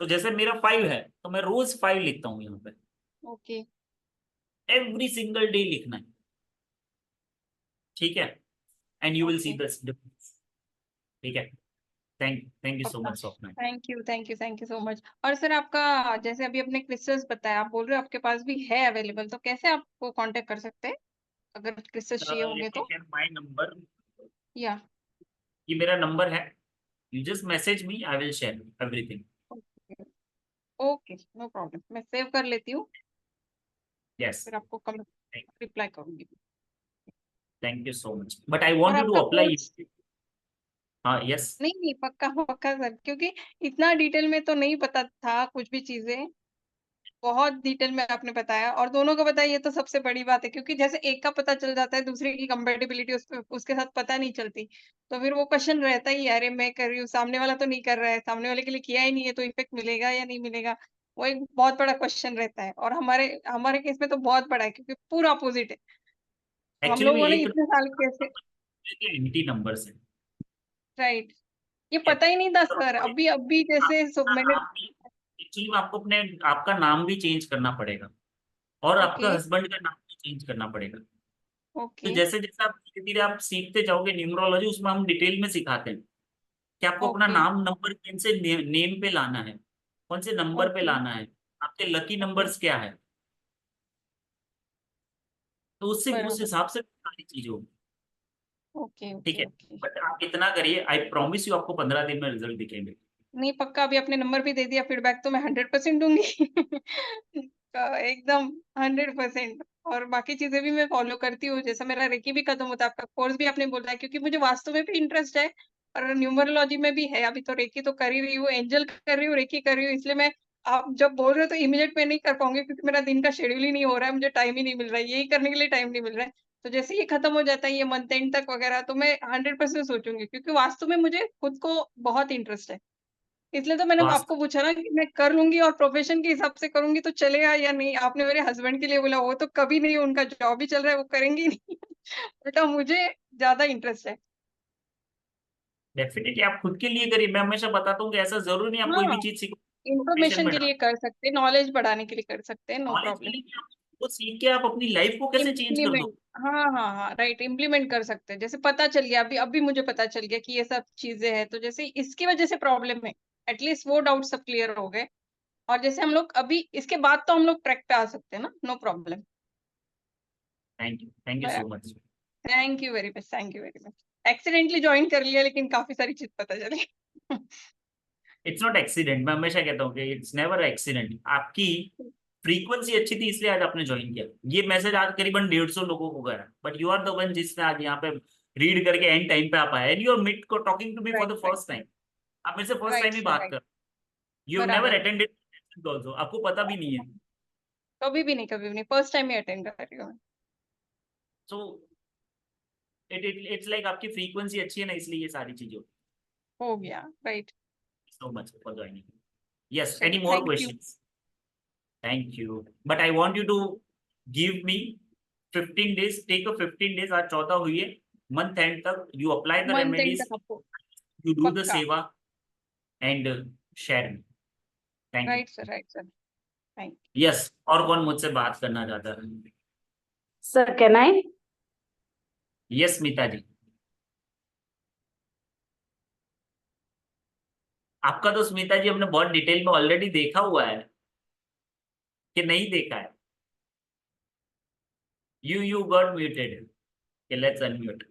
तो जैसे मेरा 5 है, तो मैं रोज 5 लिखता हूँ यहाँ पे, ओके, एवरी सिंगल डे लिखना है। ठीक है, and you will see okay. This difference. ठीक है। थैंक यू सो पक्का। Much Swapna. Thank you, thank you, thank you so much. और सर आपका, जैसे अभी अपने क्रिस्टल्स बताया, आप बोल रहे हो आपके पास भी है अवेलेबल, तो कैसे आपको कांटेक्ट कर सकते हैं अगर क्रिस्टल्स चाहिए होंगे लेट मी तो? Share my number. या ये मेरा नंबर है, you just message me, I will share everything. Okay, okay, no problem, मैं सेव कर लेती हूँ, यस। फिर आपको कम रिप्लाई करूंगी। Thank you so much, but I और वांट यू टू आपका अप्लाई। कोर्स, हाँ, यस। नहीं नहीं, पक्का पक्का सर, क्योंकि इतना डिटेल में तो नहीं पता था कुछ भी चीजें। बहुत डिटेल में आपने बताया, और दोनों को बताया, ये तो सबसे बड़ी बात है, क्योंकि जैसे एक का पता चल जाता है, दूसरे की कंपेटिबिलिटी उसके साथ पता नहीं चलती, तो फिर वो क्वेश्चन रहता ही है, अरे मैं कर रही हूँ, सामने वाला तो नहीं कर रहा है, सामने वाले के लिए किया ही नहीं है, तो इफेक्ट मिलेगा या नहीं मिलेगा? वो एक बहुत बड़ा क्वेश्चन रहता है, और हमारे हमारे केस में तो बहुत बड़ा है, क्योंकि पूरा अपोजिट है। हम एक्चुअली में लोगों ने एक इतने साल कैसे, एंटी नंबर से, राइट, ये पता ही नहीं था सर, अभी अभी जैसे मैंने। एक्चुअली में आपको अपने, आपका नाम भी चेंज करना पड़ेगा, और ओके, आपका हस्बैंड का नाम भी चेंज करना पड़ेगा। तो ओके, जैसे जैसे आप धीरे धीरे आप सीखते जाओगे न्यूमरोलॉजी, उसमें हम डिटेल में सिखाते हैं कि आपको अपना ओके, नाम नंबर कौन से नेम पे लाना है, कौन से नंबर पे ओके, लाना है, आपके लकी ओके, नंबर्स क्या है। तो उससे उस बराबर, हिसाब से सारी चीजें होगी। ओके ठीक ओके है, ओके। बट आप इतना करिए, आई प्रॉमिस यू आपको 15 दिन में रिजल्ट दिखेंगे। नहीं पक्का, अभी आपने नंबर भी दे दिया, फीडबैक तो मैं 100% दूंगी। एकदम 100%। और बाकी चीजें भी मैं फॉलो करती हूँ, जैसा मेरा रेकी भी खत्म होता है, आपका कोर्स भी आपने बोला है, क्योंकि मुझे वास्तु में भी इंटरेस्ट है और न्यूमरोलॉजी में भी है। अभी तो रेकी तो कर ही रही हूँ, एंजल कर रही हूँ, रेकी कर रही हूँ, इसलिए मैं, आप जब बोल रहे हो तो इमीडिएट में नहीं कर पाऊंगी, क्योंकि मेरा दिन का शेड्यूल ही नहीं हो रहा है, मुझे टाइम ही नहीं मिल रहा है, यही करने के लिए टाइम नहीं मिल रहा है। तो जैसे ये खत्म हो जाता है, ये मंथ एंड तक वगैरह, तो मैं 100% सोचूंगी, क्योंकि वास्तु में मुझे खुद को बहुत इंटरेस्ट है। इसलिए तो मैंने वास्तु आपको पूछा ना कि मैं कर लूंगी और प्रोफेशन के हिसाब से करूंगी तो चलेगा या नहीं। आपने मेरे हस्बैंड के लिए बोला, वो तो कभी नहीं, उनका जॉब ही चल रहा है, वो करेंगी नहीं। उल्टा मुझे ज्यादा इंटरेस्ट है। डेफिनेटली आप खुद के लिए करिए, मैं हमेशा बताता हूँ कि ऐसा जरूरी नहीं आप कोई हाँ, भी चीज सीखो प्रोफेशन इंफॉर्मेशन में के डालो। लिए कर सकते हैं, नॉलेज बढ़ाने के लिए कर सकते हैं, नो नॉलेज के प्रॉब्लम। लिए क्या, वो सीख के आप अपनी लाइफ को कैसे चेंज कर दो। इम्प्लीमेंट, हाँ हाँ हाँ, राइट, इम्प्लीमेंट कर सकते हैं। जैसे पता चल गया, अभी मुझे पता चल गया कि ये सब चीजें हैं, तो जैसे इसकी वजह से प्रॉब्लम है, एटलीस्ट वो डाउट सब क्लियर हो गए। और जैसे हम लोग अभी इसके बाद तो हम लोग ट्रैक पे आ सकते हैं ना, no problem. Thank you so much. Thank you very much, thank you very much. Accidentally join कर लिया, लेकिन काफी सारी चीज पता चली। इट्स नॉट एक्सीडेंट, मैं हमेशा कहता हूँ कि इट्स नेवर एक्सीडेंट। आपकी फ्रीक्वेंसी अच्छी थी इसलिए आज आपने ज्वाइन किया। ये मैसेज आज करीबन 150 लोगों को गया, but you are the one जिसने आज यहाँ पे रीड करके एंड टाइम पे आप आए, एंड यू आर मीट को talking to me for right the right first time. आप मेरे से फर्स्ट टाइम राइट ही सर, बात राइट। कर, यू हैव नेवर बराबर। अटेंडेड ऑल्सो, आपको पता भी नहीं है। कभी भी नहीं, कभी भी नहीं, फर्स्ट टाइम ही अटेंड कर रही हूँ मैं। सो इट्स लाइक आपकी फ्रीक्वेंसी अच्छी है ना, इसलिए ये सारी चीजें। हो गया, right. So much for joining. Yes, any चलिए, more thank you. Questions? Thank you, but I want you to give me 15 days, take a 15 days, आज 14 हुई है, मंथ एंड तक you apply the month and remedies, तक आपको, you do the पक्का। सेवा and share me. Thank you. Right sir, right sir, thank. Yes, और कौन मुझसे बात करना चाहता है? Sir, can I? Yes Smita ji, आपका तो स्मिता जी हमने बहुत डिटेल में ऑलरेडी देखा हुआ है कि नहीं देखा है? You got muted, let's unmute.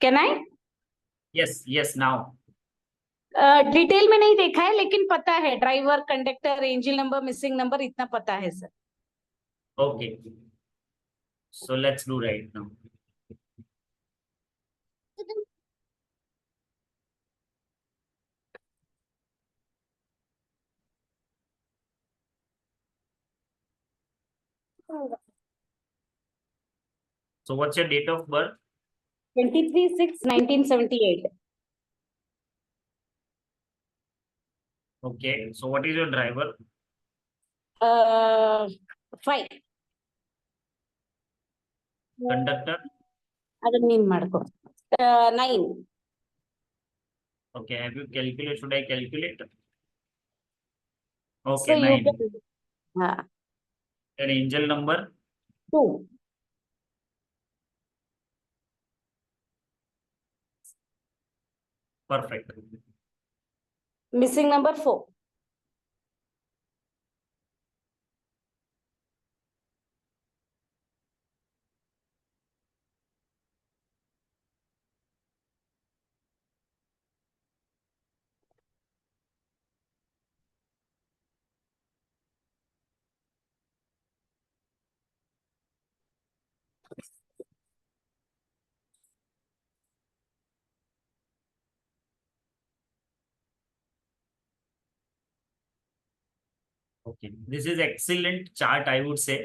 Can I? Yes yes now. Detail में नहीं देखा है, लेकिन पता है driver, conductor, angel number, missing number, इतना पता है sir. Okay, so let's do right now. So what's your date of birth? 23/6/1978. Okay, so what is your driver? 5. Conductor? ಅದನ್ನ ನೀನ್ ಮಾಡ್ಕೊ. 9. Okay, have you calculate? Should I calculate? So Okay, you 9. can. हाँ. Then angel number? 2. Perfect. Missing number 4. Okay, this is excellent chart, I would say.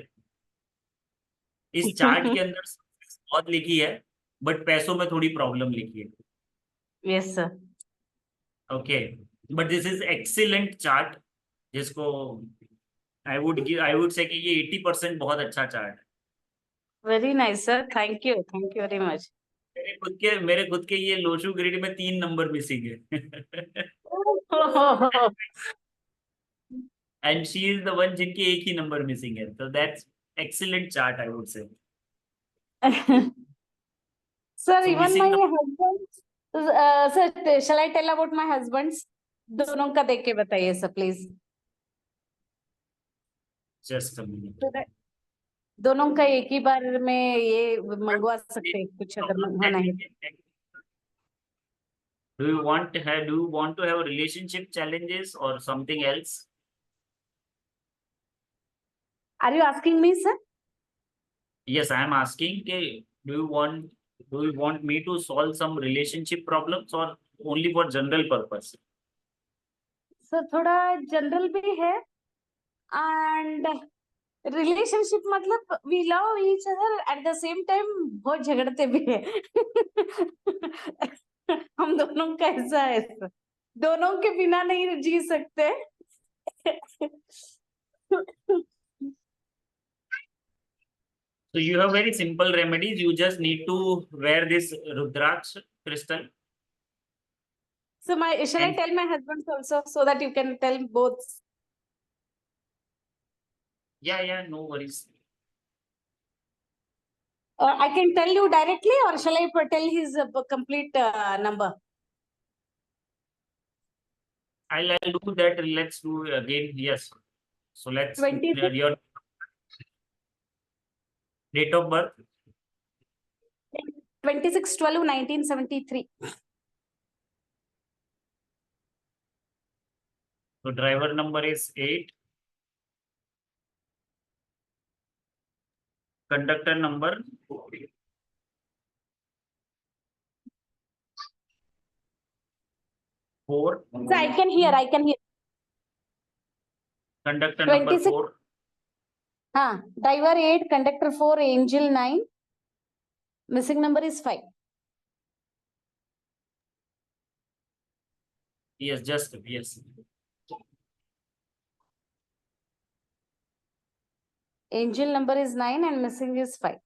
इस chart के अंदर success बहुत लिखी है, बट पैसों में थोड़ी प्रॉब्लम लिखी है। Yes sir. Okay, but this is excellent chart, जिसको आई वुड से कि ये 80% बहुत अच्छा चार्ट है। Very nice sir. Thank you. Thank you very much. मेरे खुद के ये लोशु ग्रिड में 3 नंबर मिसिंग है। And she is the one जिनके एक ही नंबर मिसिंग है, तो that's excellent chart, I would say. Sir, So even missing my husband. Sir, shall I tell about my husband's? दोनों का देख के बताइए sir please. just a minute. दोनों का एक ही बार में ये मंगवा सकते हैं कुछ अगर होना है। Do you want to have relationship challenges or something else? Are you asking me, sir? Yes, I am asking. Do you want me to solve some relationship problems or only for general purpose? Sir थोड़ा general भी है and relationship मतलब we love each other at the same time बहुत झगड़ते भी है। हम दोनों का ऐसा है सर, दोनों के बिना नहीं जी सकते। So you have very simple remedies. You just need to wear this Rudraksh crystal. So shall I tell my husband also so that you can tell both? Yeah, no worries. I can tell you directly or shall I tell his complete number? I'll do that. Let's do again. Yes. So let's 26. your date of birth. 26/12/1973. So driver number is 8. Conductor number 4. So I can hear. Conductor number 26. 4. Driver 8, conductor 4, angel 9. Missing number is 5. Yes, yes. Angel number is 9 and missing is 5.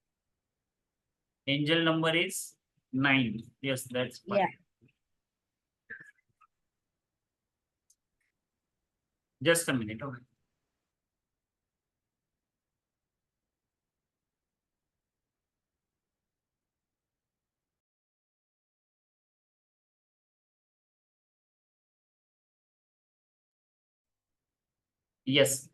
Angel number is 9. Yes, that's fine. Yeah. Just a minute. Okay. Yes.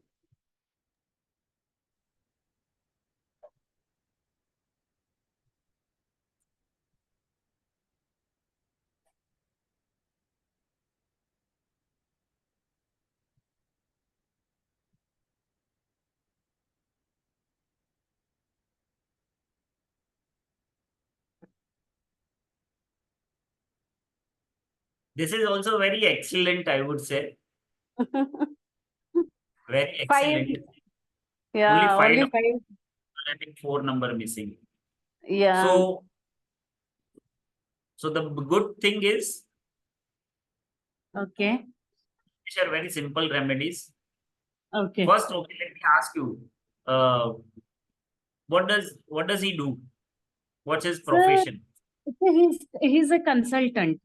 This is also very excellent, I would say. Very excellent. 5. Yeah, Only 5 only numbers, 5. I think 4 number missing. Yeah. So the good thing is, Okay. these are very simple remedies. Okay. First, okay, let me ask you, what does he do? What's his profession? He's a consultant.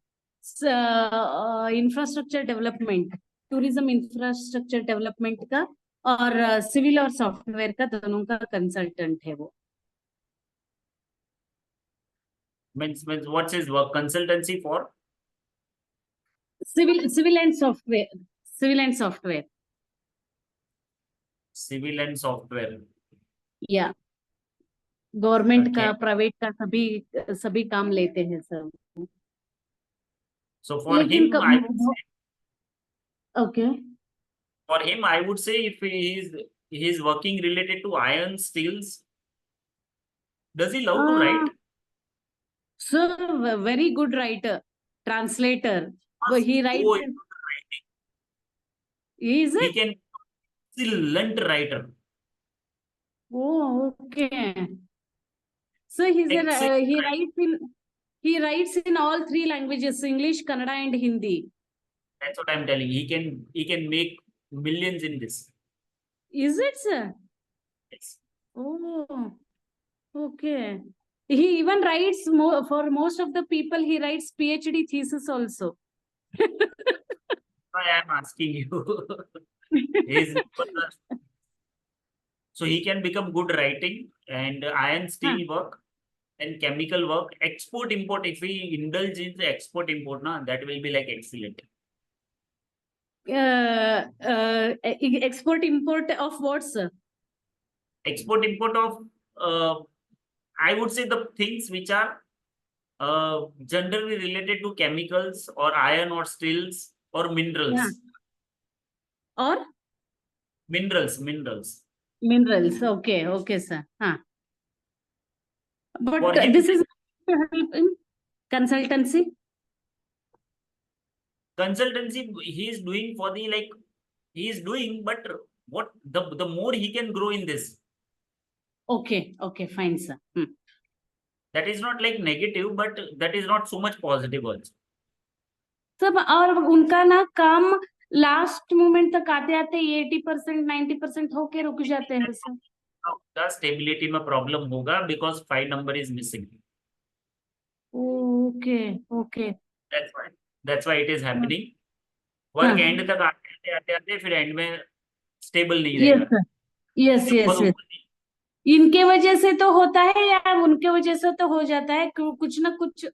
Infrastructure development, tourism infrastructure development का और civil और software का दोनों का consultant है वो। Means what's his work? Consultancy for? Civil and software. Civil and software. Civil and software. Yeah. Government Okay. का private का सभी काम लेते हैं सब। So for him, I would say, okay. for him, I would say if he is working related to iron, steels, does he love to write? So very good writer, translator. He writes. Oh, into writing. Is He it? can excellent writer. Oh, okay. So he's Excellent he writes in all 3 languages, English, Kannada, and Hindi. That's what I'm telling. He can make millions in this. Is it, sir? Yes. Oh, okay. He even writes for most of the people. He writes PhD thesis also. I am asking you. So he can become good writing and iron steel work and chemical work, export import. If we indulge in the export import, that will be like excellent. Export import of what, sir? export import of I would say the things which are generally related to chemicals or iron or steels or minerals. Yeah. और Minerals. minerals. Okay, sir. हाँ. But For him, this is to help in consultancy. consultancy he is doing for the like he is doing, but what the more he can grow in this, Okay, fine, sir. that is not like negative, but that is not so much positive also. सब और उनका ना काम last moment तक आते आते 80% 90% होके रुक जाते हैं सर. उसका स्टेबिलिटी में प्रॉब्लम होगा because 5 number is missing. Okay. that's why it is happening. Work and तक आते फिर एंड में स्टेबल नहीं यस रहेगा. सर. बहुत यस. इनके वजह से तो होता है या उनके वजह से तो हो जाता है, कुछ ना कुछ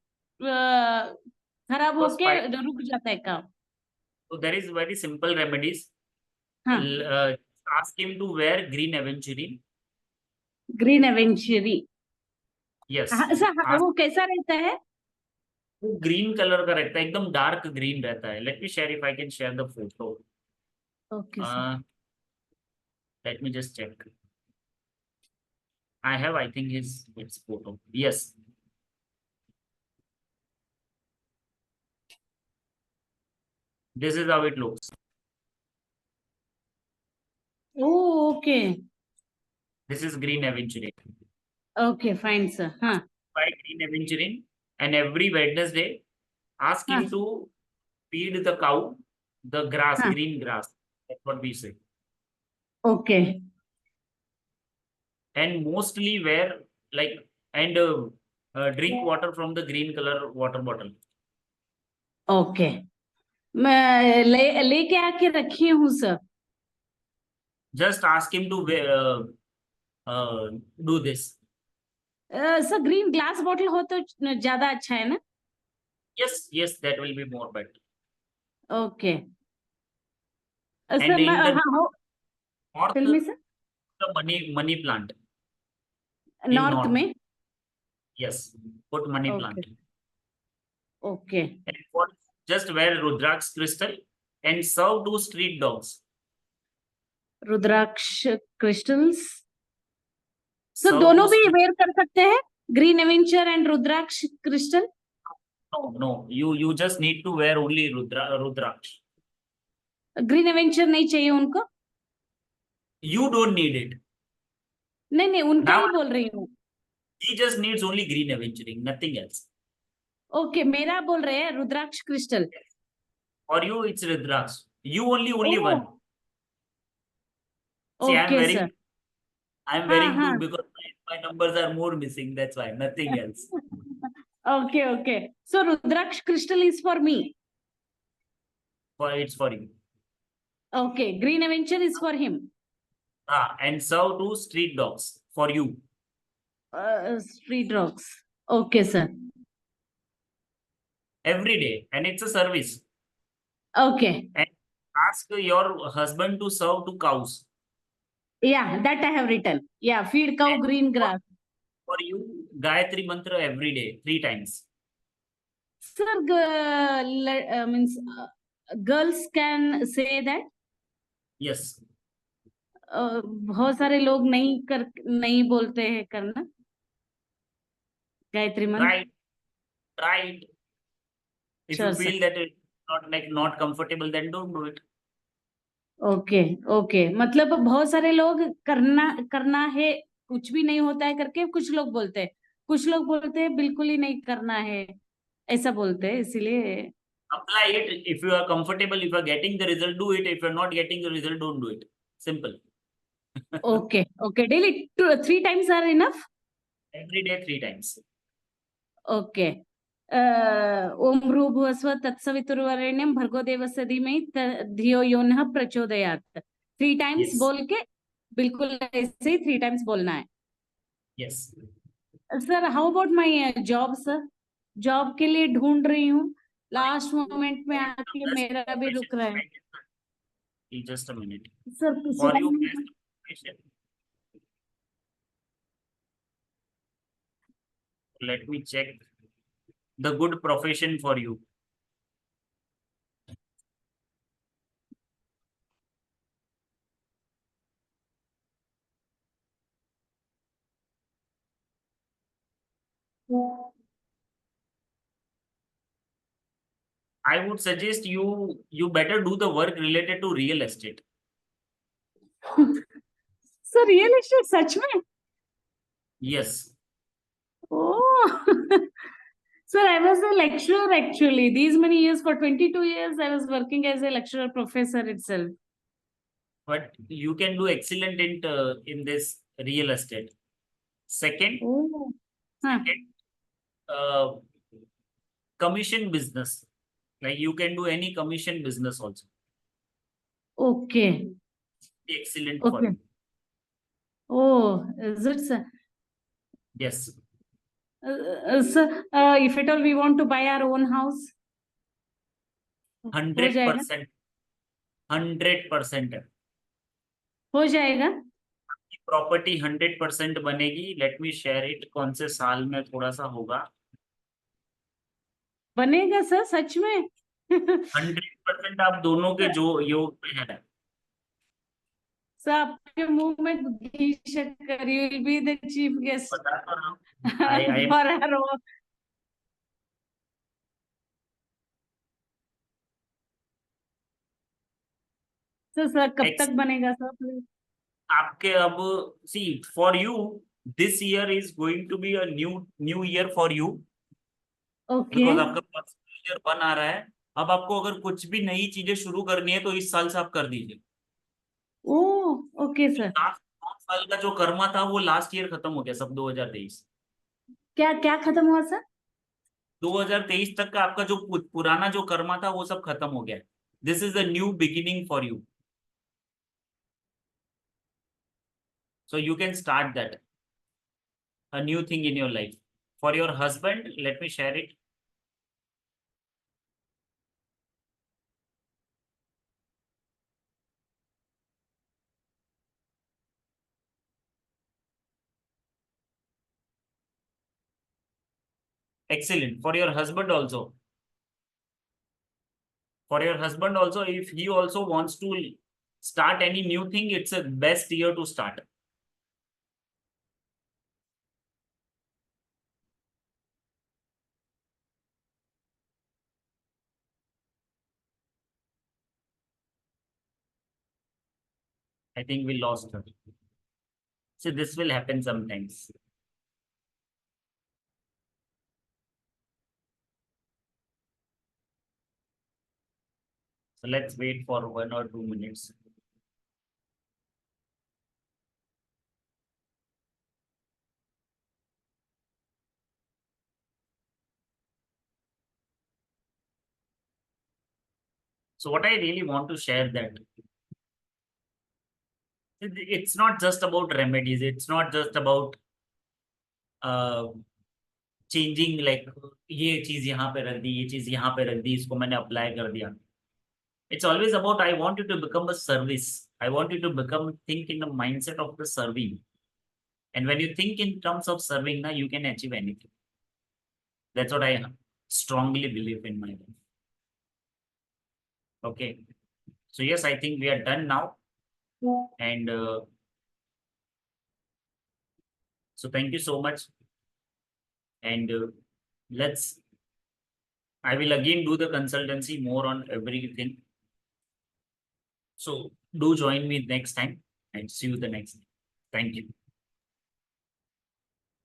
खराब Because होके रुक जाता है काम. So there is very simple remedies. हाँ. Ask him to wear green aventurine. Green aventurine. Yes. Sir वो कैसा रहता है? वो ग्रीन कलर का रहता है, एकदम डार्क ग्रीन रहता है. Let me share if I can share the photo. Okay sir. Let me just check. I have, I think, his photo. Yes. This is how it looks. Okay. This is green aventurine. Okay fine sir. हाँ. Buy green aventurine and every Wednesday ask him to feed the cow the grass, green grass. That's what we say. Okay. And mostly wear like and drink water from the green color water bottle. Okay. मैं लेके आके रखी हूँ sir. Just ask him to do this. Sir green glass bottle हो तो ज्यादा अच्छा है ना? Yes, that will be more better. Okay. And sir in मैं the हाँ हो. north, tell me sir. the money plant. North north. में. Yes, put money Okay. plant. Okay. And for just wear Rudraksh crystal and serve to street dogs. Rudraksh crystals. Sir Serve दोनों to भी street- wear कर सकते हैं, green aventurine and Rudraksh crystal? No. You just need to wear only Rudraksh. Green aventurine नहीं चाहिए उनको? You don't need it. नहीं उनका Now- ही बोल रही हूँ. He just needs only green aventurine, nothing else. Okay मेरा बोल रहे हैं Rudraksh crystal. For you, it's Rudraksh. You only Oh. one. See, okay sir. I'm wearing हाँ. two because my numbers are more missing. That's why, nothing else. Okay. So Rudraksh crystal is for me. It's for you. Okay. Green aventurine is for him. And serve to street dogs for you. Street dogs. Okay sir. Every day, and it's a service. Okay. Ask your husband to serve to cows. या that I have written. या feed cow green grass. For you, Gayatri mantra every day, 3 times. Sir, means girls can say that. Yes. बहुत सारे लोग नहीं बोलते हैं करना गायत्री मंत्र. Try it. If Sure, you feel that it's not comfortable, then don't do it. Okay. मतलब बहुत सारे लोग करना है, कुछ भी नहीं होता है करके कुछ लोग बोलते हैं. कुछ लोग बोलते हैं बिल्कुल ही नहीं करना है, ऐसा बोलते हैं. इसीलिए apply it. If you are comfortable, if you are getting the result, do it. If you are not getting the result, don't do it. Simple. Okay. Daily 3 times are enough. Every day 3 times. Okay. ओम भूर्भुवस्सुवः तत्सवितुर्वरेण्यं भर्गो देवस्य धीमहि धियो यो नः प्रचोदयात्. 3 times Yes. बोल के बिल्कुल ऐसे ही 3 times बोलना है. Yes. Sir how about my job sir? Job के लिए ढूंढ रही हूँ, लास्ट मोमेंट में आके मेरा भी रुक रहा है. Just a minute. Sir For you, best information. Let me check the good profession for you. I would suggest you better do the work related to real estate. Sir real estate सच में? Yes. Oh, sir, I was a lecturer actually. These many years, for 22 years, I was working as a lecturer professor itself. But you can do excellent in this real estate. Second, Oh, huh. uh, commission business. Like you can do any commission business also. Okay. Excellent for Okay. you. Oh, is it, sir? Yes. Sir, if at all we want to buy our own house, हो जाएगा? 100%. 100%. हो जाएगा? Property 100% बनेगी. Late me share it. कौन से साल में थोड़ा सा होगा? बनेगा सर सच में? 100% आप दोनों के जो योग पे है. सर आपके मुंह में घी शक्कर, you will be the chief guest बता तो रहा हूँ. for our own. सर कब तक बनेगा सर प्लीज? आपके अब see for you this year is going to be a new year for you. Okay. Because आपका पर्सनल ईयर बन आ रहा है. अब आपको अगर कुछ भी नई चीजें शुरू करनी है तो इस साल से आप कर दीजिए. Oh okay sir. लास्ट 5 साल का जो कर्मा था वो लास्ट ईयर खत्म हो गया सब. 2023 क्या क्या खत्म हुआ सर? 2023 तक का आपका जो पुराना जो कर्मा था वो सब खत्म हो गया. This is the new beginning for you. So you can start that a new thing in your life. For your husband, let me share it. Excellent. For your husband also. For your husband also, if he also wants to start any new thing, it's a best year to start. I think we lost her. So this will happen sometimes. So let's wait for 1 or 2 minutes. So what I really want to share that it's not just about remedies. It's not just about changing like ये चीज यहाँ पे रख दी, ये चीज यहाँ पे रख दी, इसको मैंने अप्लाई कर दिया. It's always about I want you to become a service. I want you to think in the mindset of the serving. And when you think in terms of serving, now you can achieve anything. That's what I strongly believe in my life. Okay. So yes, I think we are done now. And so thank you so much. And I will again do the consultancy more on everything. So do join me next time and see you the next time. Thank you.